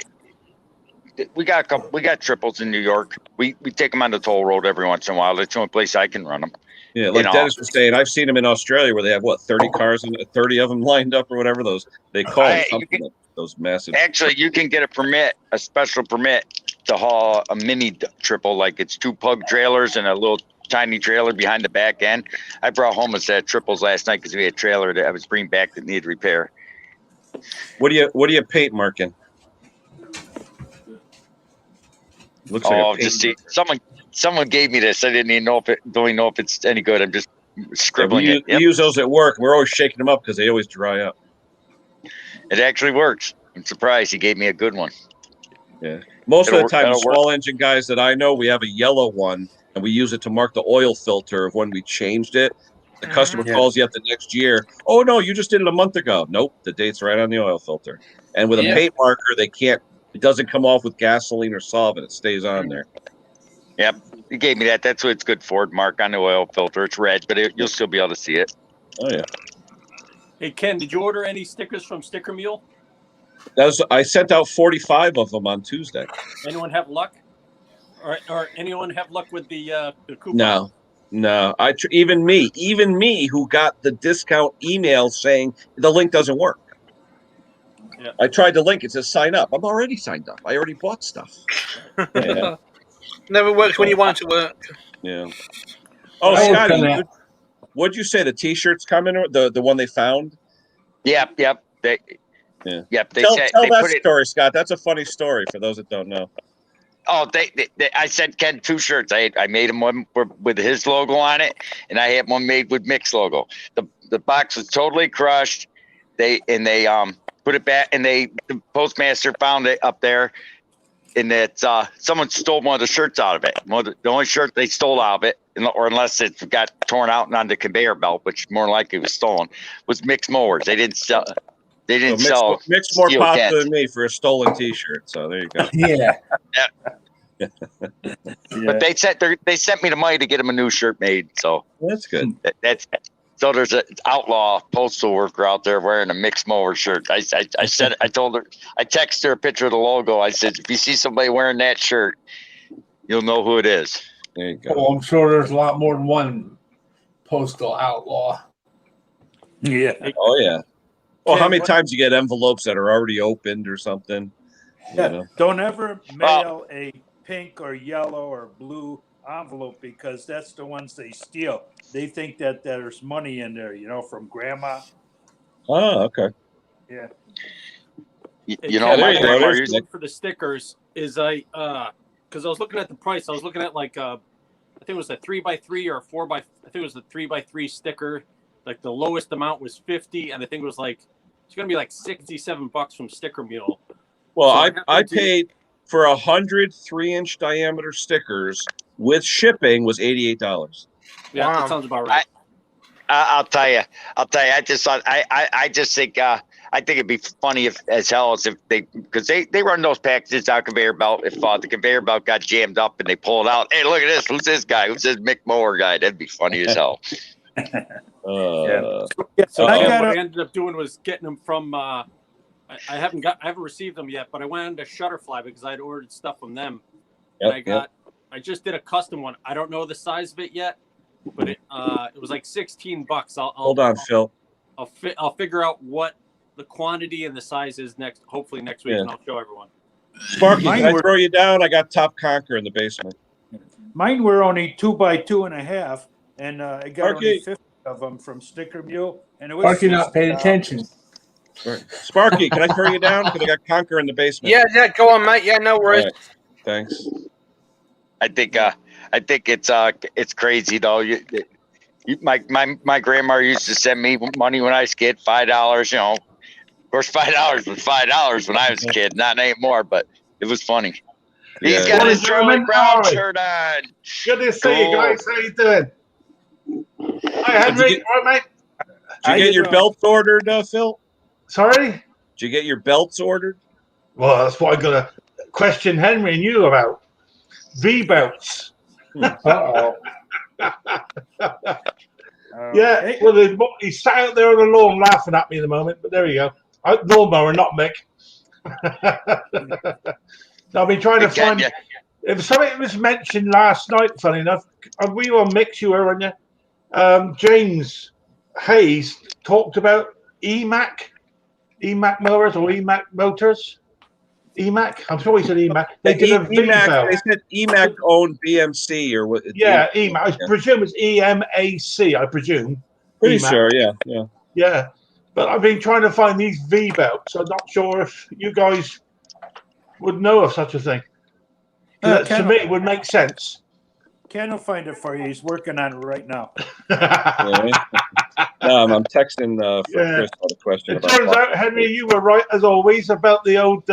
we got a couple. We got triples in New York. We take them on the toll road every once in a while. That's the only place I can run them. Yeah, like know. Dennis was saying, I've seen them in Australia where they have 30 cars and 30 of them lined up or whatever they call it, something like those massive. Actually, you can get a special permit to haul a mini triple, like it's 2 pug trailers and a little tiny trailer behind the back end. I brought home a set of triples last night because we had a trailer that I was bringing back that needed repair. What do you paint marking? Looks like a just paint see, someone gave me this. I don't even know if it's any good. I'm just scribbling it. We use those at work. We're always shaking them up because they always dry up. It actually works. I'm surprised he gave me a good one. Yeah. Most of the time, the that'll work. small engine guys that I know, we have a yellow one, and we use it to mark the oil filter of when we changed it. The customer calls you up the next year. Oh, no, you just did it a month ago. Nope, the date's right on the oil filter. And with a paint marker, it doesn't come off with gasoline or solvent. It stays on there. Yep. He gave me that. That's what it's good for. Mark on the oil filter. It's red, but you'll still be able to see it. Oh, yeah. Hey, Ken, did you order any stickers from Sticker Mule? I sent out 45 of them on Tuesday. Anyone have luck? Or anyone have luck with the coupon? No. Even me, who got the discount email saying the link doesn't work. Yeah. I tried the link. It says sign up. I'm already signed up. I already bought stuff. Yeah. Never works when you want it to work. Yeah. Oh, Scotty, what'd you say? The T-shirts coming, or the one they found? Yep. Tell that story, Scott. That's a funny story for those that don't know. Oh, I sent Ken 2 shirts. I made him one with his logo on it, and I had one made with Mick's logo. The box was totally crushed. They put it back, and the postmaster found it up there, and that someone stole one of the shirts out of it. The only shirt they stole out of it, or unless it got torn out and on the conveyor belt, which more likely was stolen, was Mick's mowers. They didn't sell. Mick's more popular than me for a stolen T-shirt. So there you go. Yeah. But they sent me the money to get him a new shirt made. So that's good. So there's an outlaw postal worker out there wearing a Mick's mower shirt. I told her, I texted her a picture of the logo. I said, if you see somebody wearing that shirt, you'll know who it is. There you go. Oh, I'm sure there's a lot more than one postal outlaw. Yeah. Oh yeah. Well, how many times you get envelopes that are already opened or something? Yeah. You know? Don't ever mail a pink or yellow or blue envelope because that's the ones they steal. They think that there's money in there, from grandma. Oh, okay. Yeah. My grandma used for the stickers is because I was looking at the price. I was looking at I think it was a 3x3 or 4x. I think it was the 3x3 sticker. Like the lowest amount was 50, and I think it was it's gonna be $67 from Sticker Mule. Well, so I paid for 100 3-inch diameter stickers with shipping was $88. Yeah, wow. That sounds about right. I'll tell you. I just thought. I just think. I think it'd be funny as hell if because they run those packages down conveyor belt. If the conveyor belt got jammed up and they pull it out, hey, look at this. Who's this guy? Who's this Mick Mower guy? That'd be funny as hell. So what I ended up doing was getting them from. I haven't received them yet, but I went into Shutterfly because I had ordered stuff from them, and I just did a custom one. I don't know the size of it yet, but it was like $16. Hold on, Phil. I'll figure out what the quantity and the size is hopefully next week, and I'll show everyone. Sparky, can I throw you down? I got Top Conquer in the basement. Mine were only 2x2.5, and I got only 50 of them from Sticker Mule, and it was Sparky not paying attention. Right. Sparky, can I throw you down? Because I got Conquer in the basement. Yeah, go on, mate. Yeah, no worries. Right. Thanks. I think it's crazy though. My grandma used to send me money when I was a kid, $5. Of course, $5 was $5 when I was a kid, not anymore. But it was funny. Yeah. He's got his Charlie Brown shirt on. Good to see you guys. How you doing? Hi, Henry. All right, mate. Did you get your belts ordered, Phil? Sorry? Did you get your belts ordered? Well, that's what I got to question Henry and you about. V-belts. Uh-oh. Yeah, well, he's sat out there on the lawn laughing at me at the moment, but there you go. Lawnmower, not Mick. I've been trying to find... If something was mentioned last night, funny enough, were you on Mick's, you were, weren't you? James Hayes talked about EMAC mowers or EMAC motors. EMAC, I'm sure he said EMAC. They did a EMAC. They V-belt. said EMAC owned BMC or what? Yeah, EMAC. I presume it's EMAC. I presume. Pretty EMAC. sure. Yeah. Yeah, but I've been trying to find these V-belts. I'm not sure if you guys would know of such a thing. To me, it would make sense. Ken will find it for you. He's working on it right now. Really? No, I'm texting for Chris about a question. It turns out, Henry, you were right as always about the old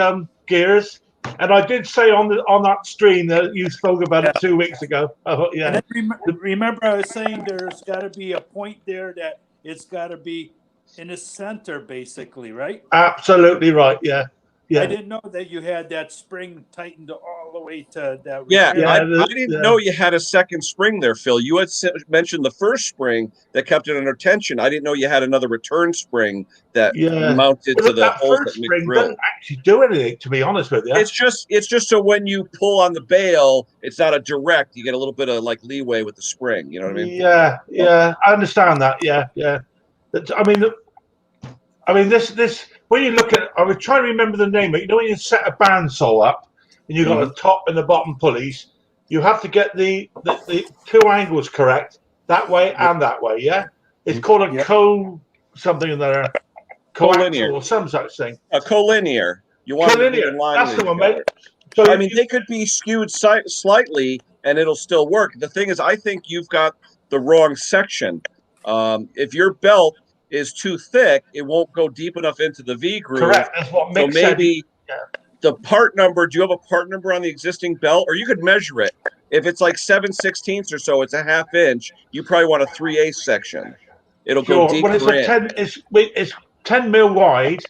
gears, and I did say on that stream that you spoke about it 2 weeks ago. Oh, yeah. Remember, I was saying there's got to be a point there that it's got to be in the center, basically, right? Absolutely right. Yeah. Yeah. I didn't know that you had that spring tightened all the way to that. Yeah, repair. I didn't know you had a second spring there, Phil. You had mentioned the first spring that kept it under tension. I didn't know you had another return spring that mounted to the hole that Mick drilled. Doesn't actually do anything, to be honest with you. It's just so when you pull on the bail, it's not a direct. You get a little bit of like leeway with the spring. You know what I mean? Yeah, I understand that. Yeah. I mean, this. When you look at, I was trying to remember the name, but you know when you set a bandsaw up and you've got the top and the bottom pulleys, you have to get the two angles correct, that way and that way. Yeah, it's called a something there, collinear or some such thing. A collinear. You want collinear. To line That's the one, mate. So I mean, they could be skewed slightly, and it'll still work. The thing is, I think you've got the wrong section. If your belt is too thick, it won't go deep enough into the V groove. Correct. That's what makes sense. So maybe the part number. Do you have a part number on the existing belt, or you could measure it? If it's like 7/16 or so, it's a ½ inch. You probably want a 3/8 section. It'll go deeper in. It's 10 mil wide.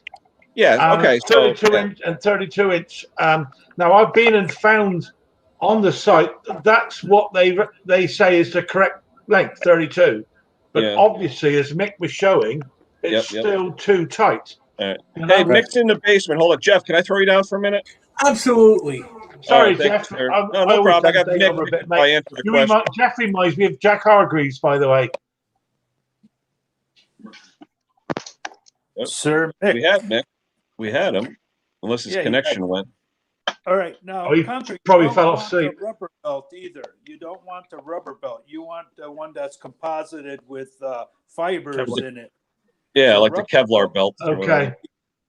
Yeah. Okay. 32 inch and 32 inch. Now I've been and found on the site that's what they say is the correct length, 32. But obviously, as Mick was showing, it's still too tight. Right. Hey, Mick's in the basement. Hold on, Jeff. Can I throw you down for a minute? Absolutely. Sorry, Jeff. No problem. I got Mick. I answered the question. Jeff reminds me of Jack Hargreaves, by the way. Sir Mick. We had Mick. We had him, unless his connection went. All right, now he probably fell off asleep. Rubber belt either. You don't want the rubber belt. You want the one that's composited with fibers in it. Yeah, like the Kevlar belt. Okay.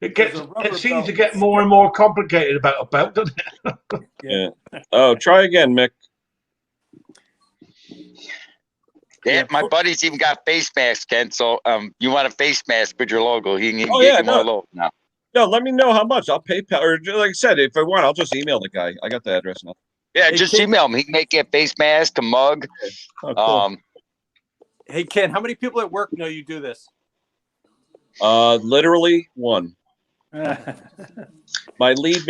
It seems to get more and more complicated about a belt, doesn't it? Yeah. Oh, try again, Mick. Yeah, my buddy's even got face masks, Ken. So you want a face mask with your logo? He can get you more logo now. No, let me know how much. I'll PayPal, or like I said, if I want, I'll just email the guy. I got the address now. Yeah, just email him. He can make you a face mask, a mug. Okay. Oh, cool. Hey, Ken, how many people at work know you do this? Literally one. My lead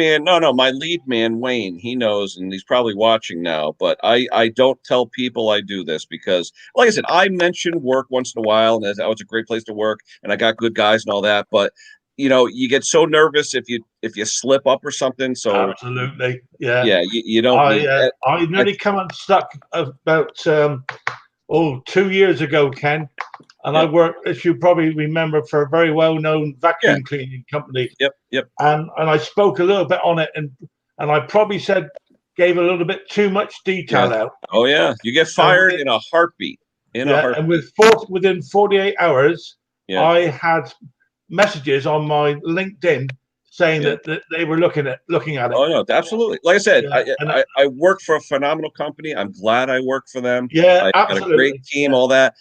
man, Wayne, he knows, and he's probably watching now, but I don't tell people I do this because, like I said, I mention work once in a while, and it's a great place to work, and I got good guys and all that, but you know, you get so nervous if you slip up or something. So absolutely, yeah. You don't. I nearly come unstuck about 2 years ago, Ken, and I worked, as you probably remember, for a very well-known vacuum cleaning company. Yep. And I spoke a little bit on it, and I probably gave a little bit too much detail out. Oh yeah, you get fired in a heartbeat. And within 48 hours, I had messages on my LinkedIn saying that they were looking at it. Oh no, absolutely. Like I said, I work for a phenomenal company. I'm glad I work for them. Yeah, I got a great team. All that.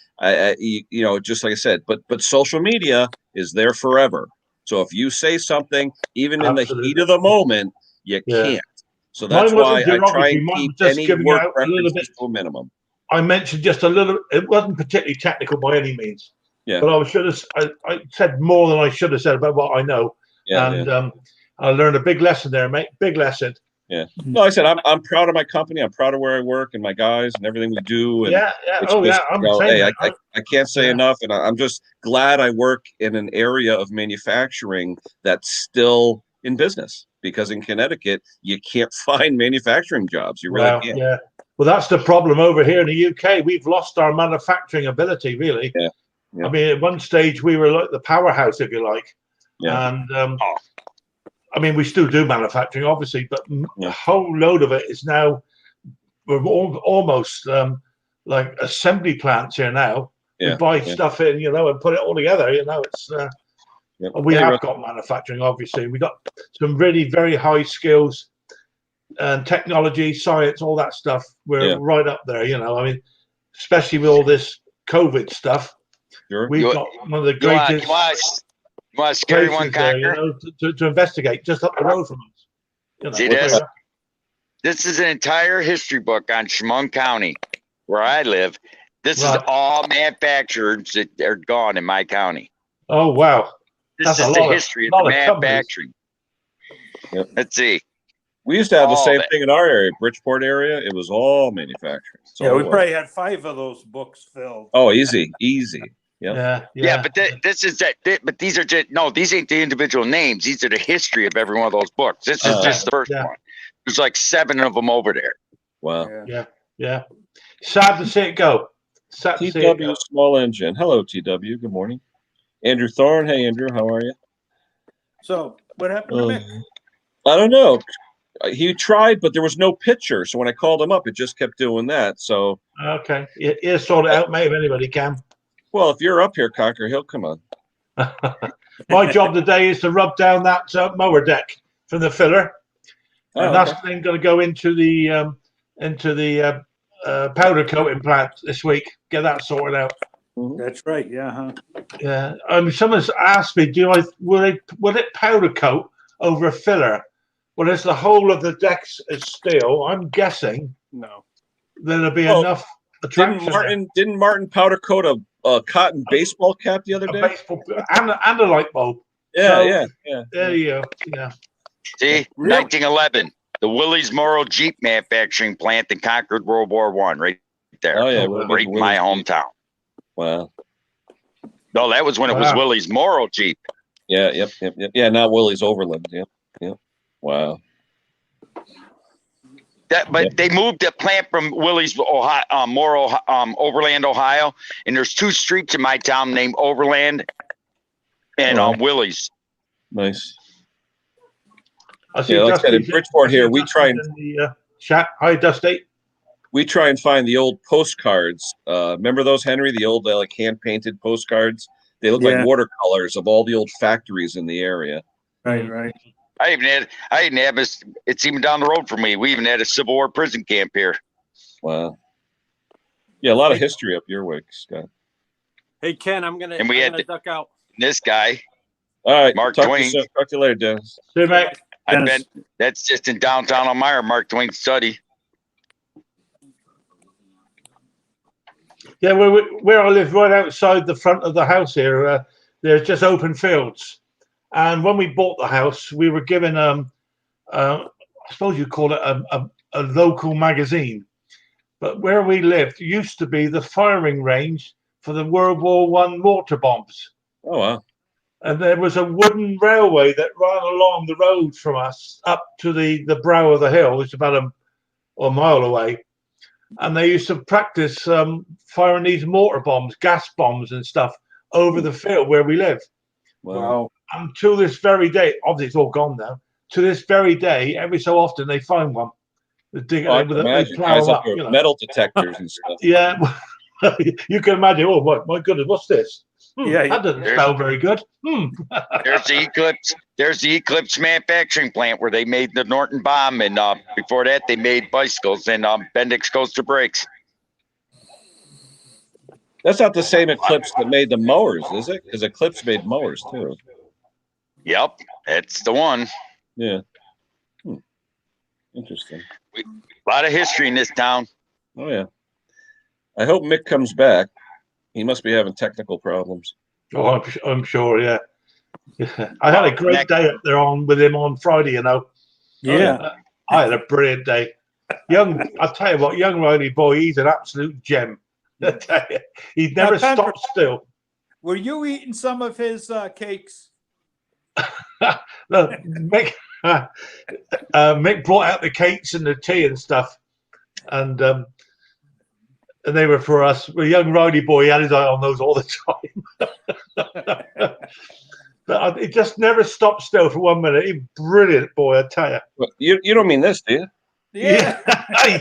Just like I said, but social media is there forever. So if you say something, even in the heat of the moment, you can't. So that's why I try and keep any work references to a minimum. I mentioned just a little. It wasn't particularly technical by any means. Yeah. But I said more than I should have said about what I know. Yeah. I learned a big lesson there, mate. Big lesson. Yeah. No, I said I'm proud of my company. I'm proud of where I work and my guys and everything we do. And I can't say enough. And I'm just glad I work in an area of manufacturing that's still in business, because in Connecticut you can't find manufacturing jobs. You really can't. Yeah. Well, that's the problem over here in the UK. We've lost our manufacturing ability, really. Yeah. Yeah. I mean, at one stage we were like the powerhouse, if you like. Yeah. And I mean, we still do manufacturing, obviously, but Yeah. a whole load of it is now we're almost like assembly plants here now. Yeah. We buy Yeah. stuff in, and put it all together. It's Yep. we Hey, have Russ. got manufacturing, obviously. We got some really very high skills and technology, science, all that stuff. We're Yeah. right up there. I mean, especially with all this COVID stuff, Sure. we've You- got one of the You want, greatest you want a scary one, places there, Conker? to investigate just up the road from us. See we're this? very lucky. This is an entire history book on Chemung County, where I live. This Right. is all manufacturers that are gone in my county. Oh wow! This That's a is the lot of- history of lot the of companies. manufacturing. Yep. Let's see. We used to have the All same of it. thing in our area, Bridgeport area. It was all manufacturing. That's Yeah, all we it was. probably had 5 of those books filled. Oh, easy. Yep. Yeah, But this is that. But these are just these ain't the individual names. These are the history of every one of those books. This is just the first Yeah. one. There's like 7 of them over there. Wow. yeah. Sad to see it go. Sad to see it TW go. Small Engine. Hello, TW. Good morning. Andrew Thorne. Hey, Andrew. How are you? So what happened to Mick? I don't know. He tried, but there was no picture. So when I called him up, it just kept doing that. So, Okay, you sort it out, mate. If anybody can. well, if you're up here, Conker, he'll come on. My job today is to rub down that mower deck from the filler, Oh, and that's okay. then going to go into the powder coating plant this week. Get that sorted out. That's right. Yeah. Huh? Yeah. Someone's asked me, will it powder coat over a filler? Well, as the whole of the decks is steel, I'm guessing No. there'll be Well, enough attraction. Didn't Martin powder coat a cotton baseball cap the other A day? baseball and a light bulb. Yeah. There you go. Yeah. See, 1911, the Willys Morrow Jeep manufacturing plant that conquered World War One, right there. Oh, yeah. Right in my hometown. Wow. No, that was when it was Wow. Willys Morrow Jeep. Yeah. Yep. Yeah. Now Willie's Overland. Yep. Wow. But they moved the plant from Willys, Ohio, Morrow, Overland, Ohio, and there's 2 streets in my town named Overland and Oh. Willys. Nice. I see Yeah, like I said, in Dusty's- Bridgeport I see here, we Dusty's try and in the chat. Hi, Dusty. we try and find the old postcards. Remember those, Henry? The old like hand painted postcards. They look Yeah. like watercolors of all the old factories in the area. Right. I even have it's even down the road from me. We even had a Civil War prison camp here. Wow. Yeah, a lot of history up your way, Scott. Hey Ken, I'm gonna And we had duck out. This guy, All right, Mark talk Twain. To you later, Dennis. See you, mate. I Dennis. bet that's just in downtown Elmira, Mark Twain study. Yeah, where I live, right outside the front of the house here, there's just open fields. And when we bought the house, we were given, I suppose you'd call it a local magazine. But where we lived used to be the firing range for the World War One mortar bombs. Oh wow. And there was a wooden railway that ran along the road from us up to the brow of the hill. It's about a mile away. And they used to practice firing these mortar bombs, gas bombs and stuff over the field where we live. Wow. And to this very day, obviously it's all gone now. To this very day, every so often they find one. They dig it Oh, I with can it, they imagine plow guys them up up. there You with know. metal detectors and stuff. Yeah, you can imagine. Oh my goodness, what's this? Yeah. That doesn't smell very good. There's the Eclipse. There's the Eclipse manufacturing plant where they made the Norton bomb, and before that they made bicycles and Bendix coaster brakes. That's not the same Eclipse that made the mowers, is it? Because Eclipse made mowers too. Yep, that's the one. Yeah. Interesting. A lot of history in this town. Oh yeah. I hope Mick comes back. He must be having technical problems. Oh, I'm sure. Yeah. I had a great day up there with him on Friday. You know. Yeah. I had a brilliant day. I'll tell you what, young Riley boy, he's an absolute gem. I tell you, he never Now, Pamper- stopped still. Were you eating some of his cakes? Look, Mick brought out the cakes and the tea and stuff. and they were for us. A young rowdy boy, he had his eye on those all the time. But it just never stopped still for 1 minute. He brilliant boy, I tell you. But you don't mean this, do you? Yeah.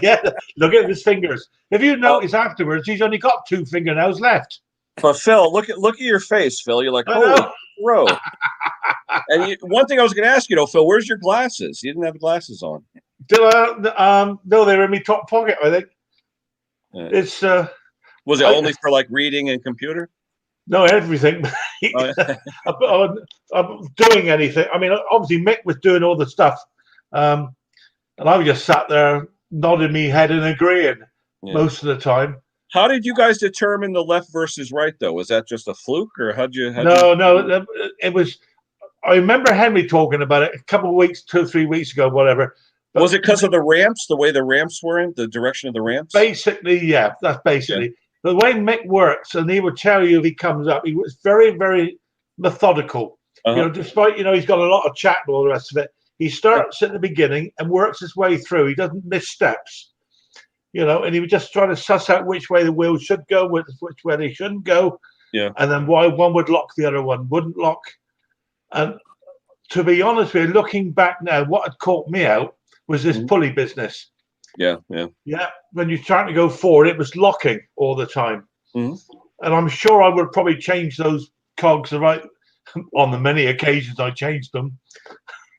Yeah. Look at his fingers. If you notice afterwards, he's only got 2 fingernails left. But Phil, look at your face, Phil. You're like, I holy know. bro. And one thing I was going to ask you, though, Phil, where's your glasses? You didn't have glasses on. No, they were in my top pocket, I think. Yeah. It's Was it only for like reading and computer? no everything. Oh, yeah. I'm doing anything. I mean, obviously Mick was doing all the stuff, and I was just sat there nodding my head and agreeing most of the time. How did you guys determine the left versus right, though? Was that just a fluke, or how'd you? No, it was. I remember Henry talking about it a couple of weeks, 2 or 3 weeks ago, whatever. But was it because of the ramps, the way the ramps were in, the direction of the ramps? Basically, yeah, that's basically. The way Mick works, and he would tell you if he comes up, he was very, very methodical. Uh-huh. You know, despite, he's got a lot of chat and all the rest of it, he starts at the beginning and works his way through. He doesn't miss steps, and he would just try to suss out which way the wheels should go, which way they shouldn't go, and then why one would lock, the other one wouldn't lock. And to be honest with you, looking back now, what had caught me out was this pulley business. Yeah. When you're trying to go forward, it was locking all the time, and I'm sure I would probably change those cogs on the many occasions I changed them.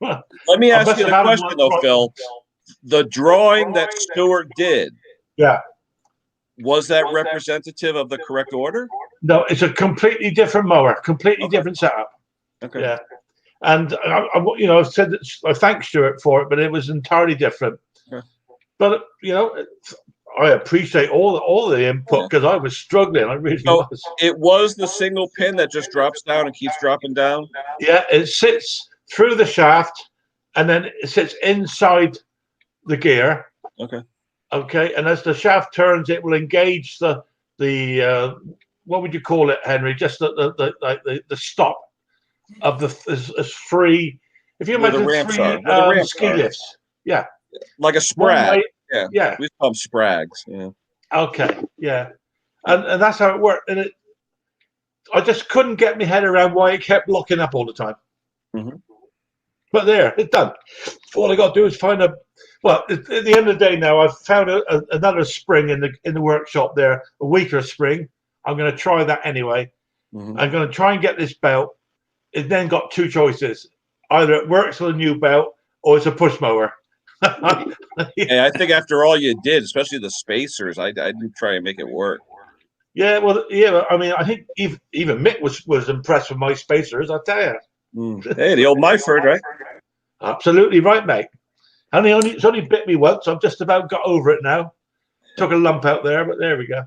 Let me ask you the question, though, Phil. The drawing that Stuart did, was that representative of the correct order? No, it's a completely different mower, completely different setup. Okay. Yeah, and I've said that I thank Stuart for it, but it was entirely different. But I appreciate all the input because I was struggling. I really was. It was the single pin that just drops down and keeps dropping down. Yeah, it sits through the shaft, and then it sits inside the gear. Okay, and as the shaft turns, it will engage the what would you call it, Henry? Just the stop of as free. If you imagine three ski lifts, like a sprag. Yeah. We call them sprags. Yeah. Okay. Yeah. And that's how it worked. And I just couldn't get my head around why it kept locking up all the time. But there, it's done. All I got to do is find well, at the end of the day now, I've found another spring in the workshop there, a weaker spring. I'm going to try that anyway. I'm going to try and get this belt. It then got 2 choices. Either it works with a new belt or it's a push mower. Hey, I think after all you did, especially the spacers, I did try and make it work. Yeah, well, yeah. I mean, I think even Mick was impressed with my spacers. I tell you. Hey, the old Myford, right? Absolutely right, mate. And it's only bit me once. I've just about got over it now. Took a lump out there, but there we go.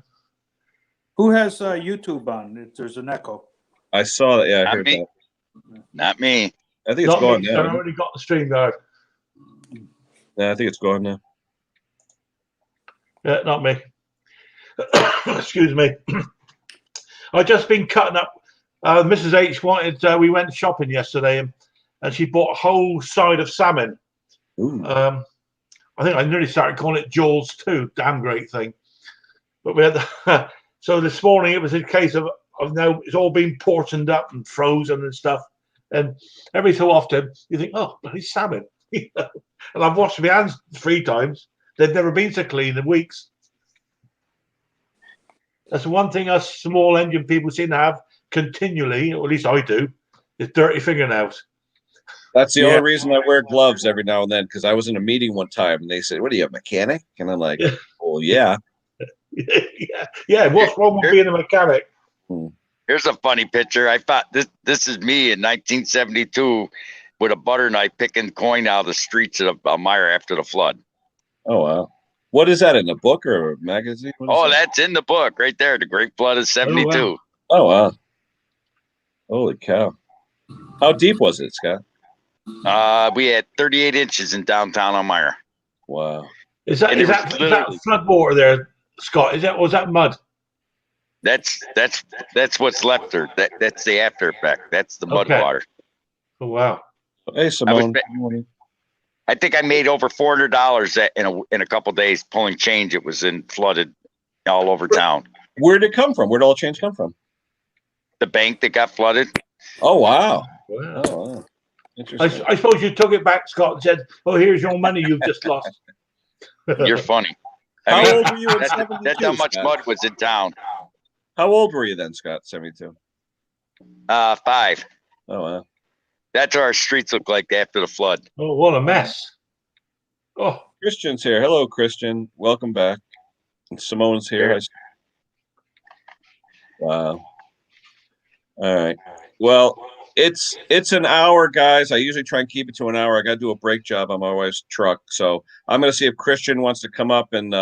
Who has YouTube on? There's an echo. I saw that. Yeah, I heard that. Not me. I think it's gone now. I already got the stream guard. Yeah, I think it's gone now. Yeah, not me. Excuse me. I've just been cutting up. Mrs. H wanted. We went shopping yesterday, and she bought a whole side of salmon. I think I nearly started calling it Jaws too. Damn great thing. But we had so this morning it was a case of now it's all been portioned up and frozen and stuff. And every so often you think, oh, bloody salmon. And I've washed my hands 3 times. They've never been so clean in weeks. That's one thing us small engine people seem to have continually, or at least I do, is dirty fingernails. That's the only reason I wear gloves every now and then, because I was in a meeting one time and they said, "What are you, a mechanic?" And I'm like, "Well, yeah." Yeah. What's wrong with being a mechanic? Here's a funny picture. I thought this is me in 1972 with a butter knife picking coin out of the streets of Elmira after the flood. Oh, wow. What is that, in a book or a magazine? That's in the book right there. The Great Flood of 72. Oh, wow. Holy cow. How deep was it, Scott? We had 38 inches in downtown Elmira. Wow. Is that flood water there, Scott? Was that mud? That's what's left there. That's the after effect. That's the mud water. Oh, wow. Hey, Simone. I think I made over $400 in a couple days pulling change. It was flooded all over town. Where did it come from? Where did all the change come from? The bank that got flooded. Oh wow! Wow. Oh wow! Interesting. I suppose you took it back, Scott, and said, "Oh, here's your money you've just lost." You're funny. How I mean, old were you in that's, 72? that's how much Scott? mud was in town. How old were you then, Scott? 72. 5. Oh wow! That's what our streets look like after the flood. Oh, what a mess! Oh, Christian's here. Hello, Christian. Welcome back. And Simone's here. Wow. All right. Well, it's an hour, guys. I usually try and keep it to an hour. I got to do a brake job on my wife's truck, so I'm going to see if Christian wants to come up and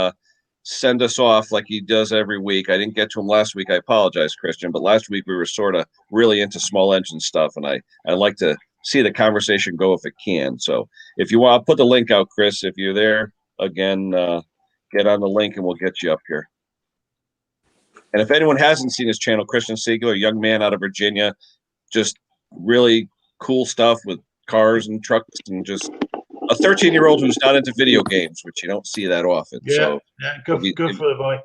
send us off like he does every week. I didn't get to him last week. I apologize, Christian, but last week we were sort of really into small engine stuff, and I like to see the conversation go if it can. So if you want, I'll put the link out, Chris. If you're there again, get on the link and we'll get you up here. And if anyone hasn't seen his channel, Christian Siegler, a young man out of Virginia, just really cool stuff with cars and trucks, and just a 13-year-old who's not into video games, which you don't see that often. yeah, So yeah, good for the boy.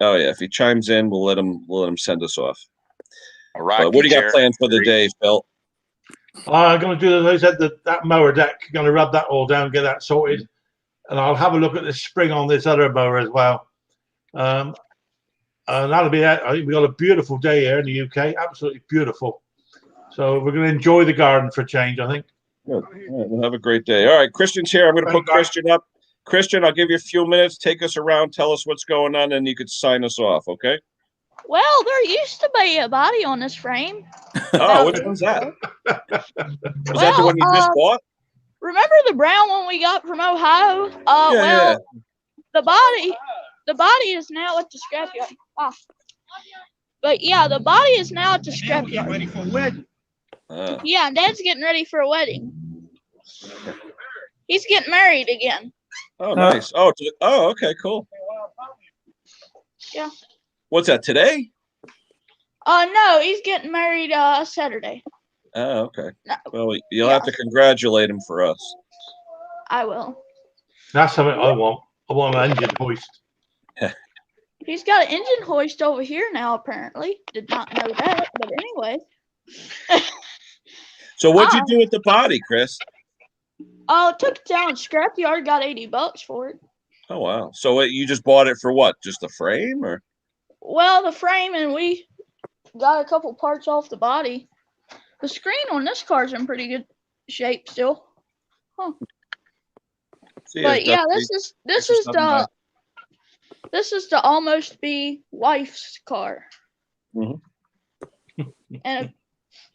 oh yeah, if he chimes in, we'll let him send us off. A rocking What do you got chair. planned for the day, Phil? I'm going to do, as I said, that mower deck. Going to rub that all down, get that sorted, and I'll have a look at the spring on this other mower as well. And that'll be it. I think we got a beautiful day here in the UK, absolutely beautiful. So we're going to enjoy the garden for a change, I think. Good. All right, we'll have a great day. All right, Christian's here. I'm going to put Christian up. Christian, I'll give you a few minutes. Take us around, tell us what's going on, and you could sign us off, okay? Well, there used to be a body on this frame. Oh, which one's that? Was that the one you just bought? Remember the brown one we got from Ohio? Yeah. The body is now at the scrapyard. Ah. But yeah, the body is now at the scrapyard. Ready for a wedding. Yeah, and Dad's getting ready for a wedding. He's getting married again. Oh, nice. Oh, okay, cool. Yeah. What's that, today? No, he's getting married Saturday. Oh, okay. No. Well, you'll have to congratulate him for us. I will. That's something I want. I want an engine hoist. He's got an engine hoist over here now, apparently. Did not know that, but anyway. So what'd you do with the body, Chris? Took it down to scrapyard, got $80 for it. Oh, wow. So you just bought it for what? Just the frame, or? Well, the frame, and we got a couple parts off the body. The screen on this car's in pretty good shape still. Huh. See, But yeah, this is the almost be wife's car. Mm-hmm. And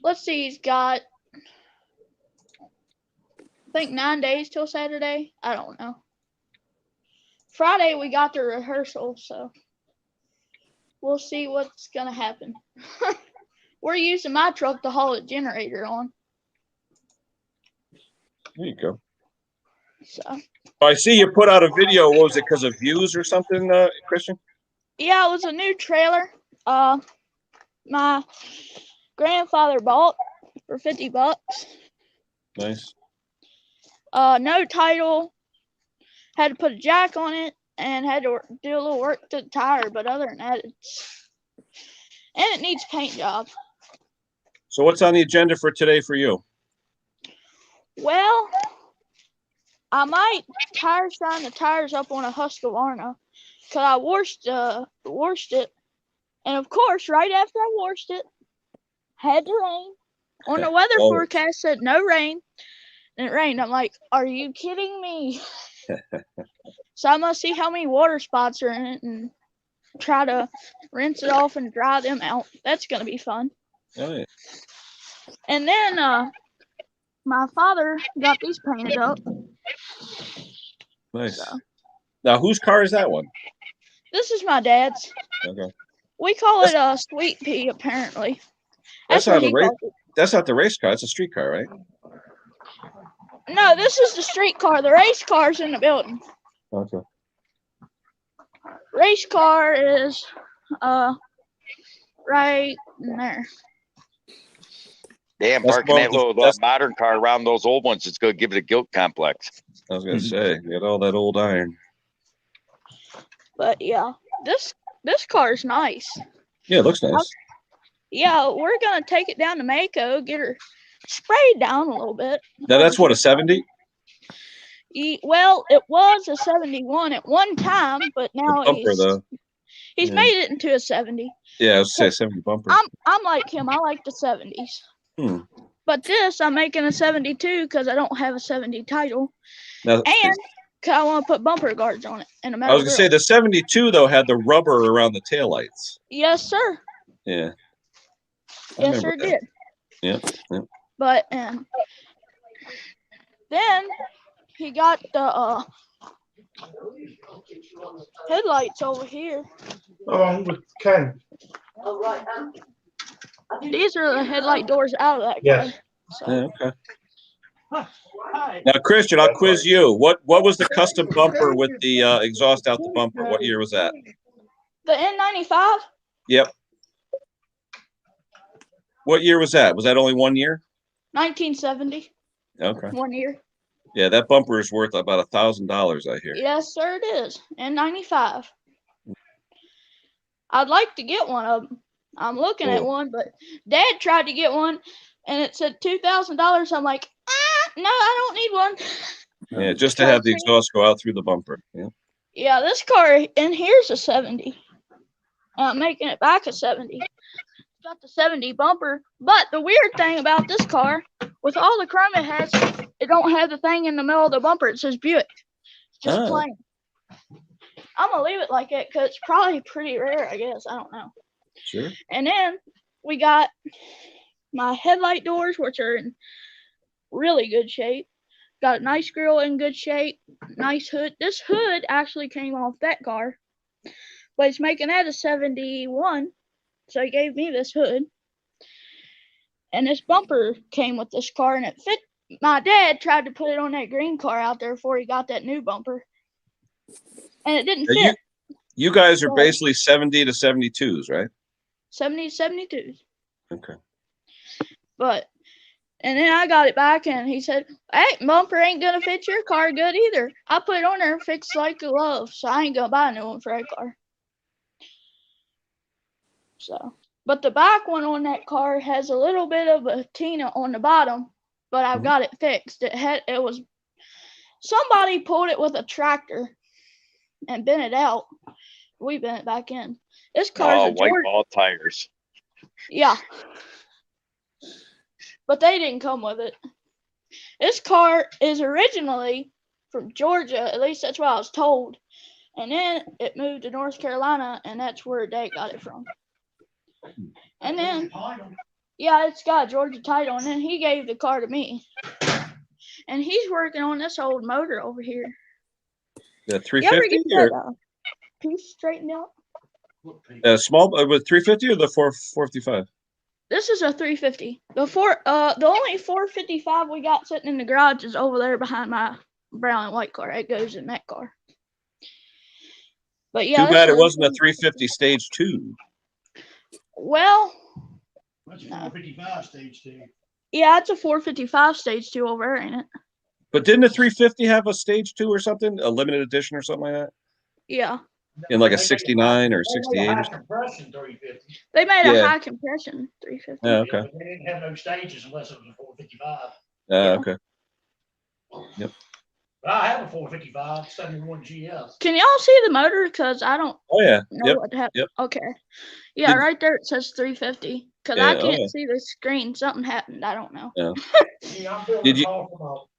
let's see, he's got I think 9 days till Saturday. I don't know. Friday we got the rehearsal, so we'll see what's gonna happen. We're using my truck to haul a generator on. There you go. So I see you put out a video. What was it, because of views or something, Christian? yeah, it was a new trailer. My grandfather bought for $50. Nice. No title. Had to put a jack on it and had to do a little work to the tire, but other than that, it needs paint job. So what's on the agenda for today for you? Well, I might shine the tires up on a Husqvarna, cause I washed it, and of course, right after I washed it, had to rain. On the weather forecast said no rain, and it rained. I'm like, are you kidding me? So I'm gonna see how many water spots are in it and try to rinse it off and dry them out. That's gonna be fun. Oh, yeah. And then my father got these painted up. Nice. So. Now, whose car is that one? This is my dad's. Okay. We call it a Sweet Pea, apparently. That's what not he a race. calls it. That's not the race car. It's a street car, right? No, this is the street car. The race car's in the building. Okay. Race car is right in there. Damn, That's parking that more- little that's- modern car around those old ones, it's going to give it a guilt complex. I was gonna say, get all that old iron. But yeah, this car's nice. Yeah, it looks nice. Yeah, we're gonna take it down to Mako, get her sprayed down a little bit. Now that's what, a 70? Well, it was a 71 at one time, but now Bumper though. he's Yeah. made it into a 70. Yeah, I was gonna say 70 bumper. I'm like him. I like the 70s. Hmm. But this, I'm making a 72 because I don't have a 70 title, Now, and cause I want to put bumper guards on it and a I metal was gonna grill. say the 72 though had the rubber around the taillights. Yes, sir. Yeah. I Yes, remember sir, that. did. Yep. But then he got the headlights over here. Oh, I'm with Ken. These are the headlight doors out of that Yes. car. So, Yeah, okay. Now, Christian, I'll quiz you. What was the custom bumper with the exhaust out the bumper? What year was that? the N95, Yep. What year was that? Was that only 1 year? 1970, Okay. 1 year. Yeah, that bumper is worth about $1,000, I hear. Yes, sir, it is. N95. I'd like to get one of them. I'm looking at Cool. one, but Dad tried to get one, and it said $2,000. I'm like, no, I don't need one. Yeah, just to have the exhaust go out through the bumper. Yeah. Yeah, this car in here's a 70. I'm making it back a 70. It's got the 70 bumper, but the weird thing about this car, with all the chrome it has, it don't have the thing in the middle of the bumper. It says Buick. It's just Oh. plain. I'm gonna leave it like it because it's probably pretty rare, I guess. I don't know. Sure. And then we got my headlight doors, which are in really good shape. Got a nice grill in good shape. Nice hood. This hood actually came off that car, but it's making that a 71. So he gave me this hood. And this bumper came with this car, and it fit. My dad tried to put it on that green car out there before he got that new bumper, and it didn't Now, fit. you guys are So- basically 70 to 72s, right? 70, 72s. Okay. But, and then I got it back, and he said, hey, bumper ain't gonna fit your car good either. I put it on there and fixed like a glove, so I ain't gonna buy a new one for that car. So, but the back one on that car has a little bit of a tina on the bottom, but I've got it fixed. It was, somebody pulled it with a tractor and bent it out. We bent it back in. This car's Oh, a white Georgia. ball tires. Yeah. But they didn't come with it. This car is originally from Georgia, at least that's what I was told. And then it moved to North Carolina, and that's where Dad got it from. And then, yeah, it's got a Georgia title, and then he gave the car to me. And he's working on this old motor over here. The You ever 350 get or that piece straightened out? small with 350 or the 455? This is a 350. The only 455 we got sitting in the garage is over there behind my brown and white car. It goes in that car. But yeah, Too bad this it is- wasn't a 350 stage 2. Well, That's a 455 stage two. yeah, it's a 455 stage 2 over there, ain't it? But didn't the 350 have a stage 2 or something, a limited edition or something like that? Yeah. In like a They make 69 or they made a 68 or high something? compression 350. They made Yeah. a high compression 350. Yeah, okay. But they didn't have no stages unless it was a 455. Okay. But I have a 455 71 GS. Can y'all see the motor? Because I don't Oh yeah. know Yep. what happened. Yep. Okay. Yeah, Did- right there it says 350. Because Yeah, I oh, can't yeah. see the screen. Something happened. I don't know. Yeah, I'm building Did a you- car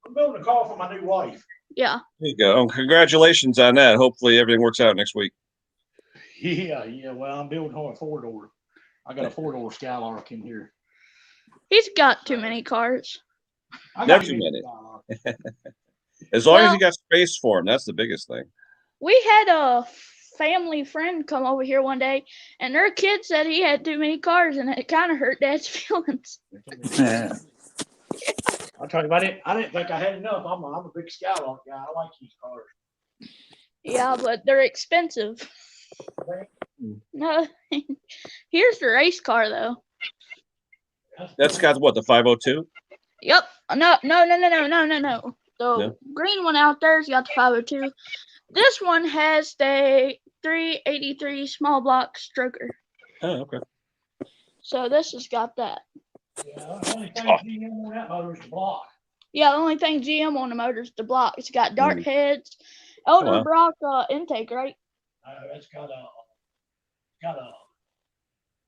I'm building a car for my new wife. Yeah. There you go. Oh, congratulations on that. Hopefully everything works out next week. Yeah. Well, I'm building her a 4-door. I got a 4-door Skylark in here. He's got too many cars. I Not got too a many. Skylark. As long as Well- you got space for them, that's the biggest thing. We had a family friend come over here one day, and their kid said he had too many cars, and it kind of hurt Dad's feelings. I'll tell you about it. I didn't think I had enough. I'm a big Skylark guy. I like these cars. Yeah, but they're expensive. No, here's the race car though. That's got what, the 502? Yep. No. The No? green one out there's got the 502. This one has the 383 small block stroker. Oh, okay. So this has got that. Yeah, the only thing GM on that motor is the block. Yeah, the only thing GM on the motor is the block. It's got dart Mm. heads. wow. Elderbrock intake, right? It's got a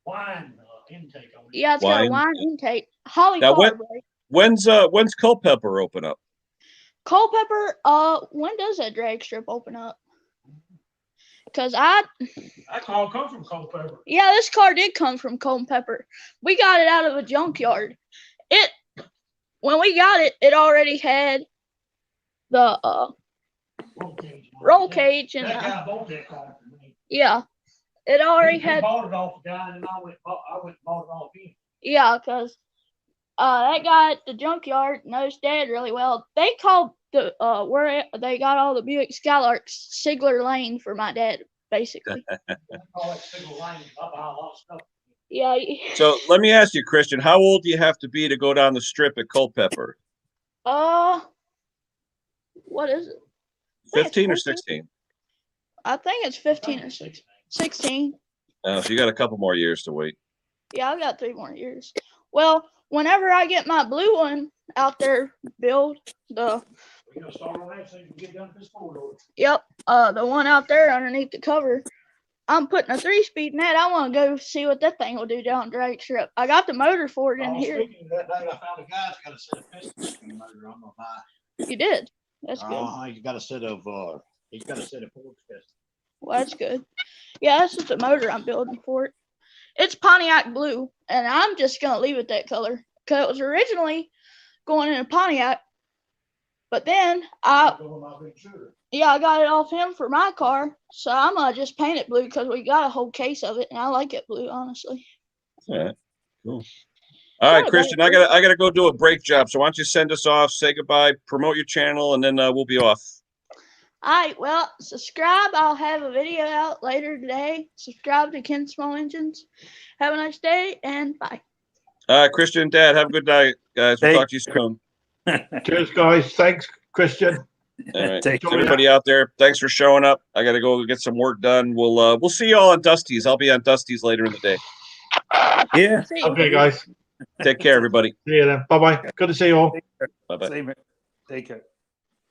wine intake on it. Yeah, it's got a Wine. wine intake. Holly Now, carb, right? When's Culpeper open up? Culpeper, when does that drag strip open up? Cause That car come from Culpeper. yeah, this car did come from Culpeper. We got it out of a junkyard. When we got it, it already had the roll cage and That guy bought that car for me. yeah, it already He had bought it off the guy, and then I went and bought it off him. yeah, cause that guy at the junkyard knows Dad really well. They called the where they got all the Buick Skylarks Sigler Lane for my dad, basically. I call that single lane. I buy a lot of stuff. Yeah. So let me ask you, Christian, how old do you have to be to go down the strip at Culpeper? What is it? 15 or 14? 16? I think it's 15 or 16. Oh, so you got a couple more years to wait. Yeah, I've got 3 more years. Well, whenever I get my blue one out there build, We're gonna start on that so you can get done with this 4-door. the one out there underneath the cover, I'm putting a 3-speed in that. I want to go see what that thing will do down drag strip. I got the motor for it in here. Speaking of that thing, I found a guy's got a set of pistons in the motor I'm gonna buy. You did. That's good. He's got a set of Ford pistons. Well, that's good. Yeah, that's just the motor I'm building for it. It's Pontiac blue, and I'm just gonna leave it that color because it was originally going in a Pontiac, but then I got it off him for my car, so I'm gonna just paint it blue because we got a whole case of it, and I like it blue, honestly. All right, cool. All right, Christian, I gotta go do a brake job. So why don't you send us off, say goodbye, promote your channel, and then we'll be off. All right, well, subscribe. I'll have a video out later today. Subscribe to Ken Small Engines. Have a nice day, and bye. All right, Christian and Dad, have a good night, guys. We'll talk to you soon. Cheers, guys. Thanks, Christian. All right, Take care. everybody out there, thanks for showing up. I gotta go get some work done. We'll see you all on Dusty's. I'll be on Dusty's later in the day. Yeah. See you. Okay, guys. Take care, everybody. See you then. Bye bye. Good to see you all. Bye bye. Same here. Take care.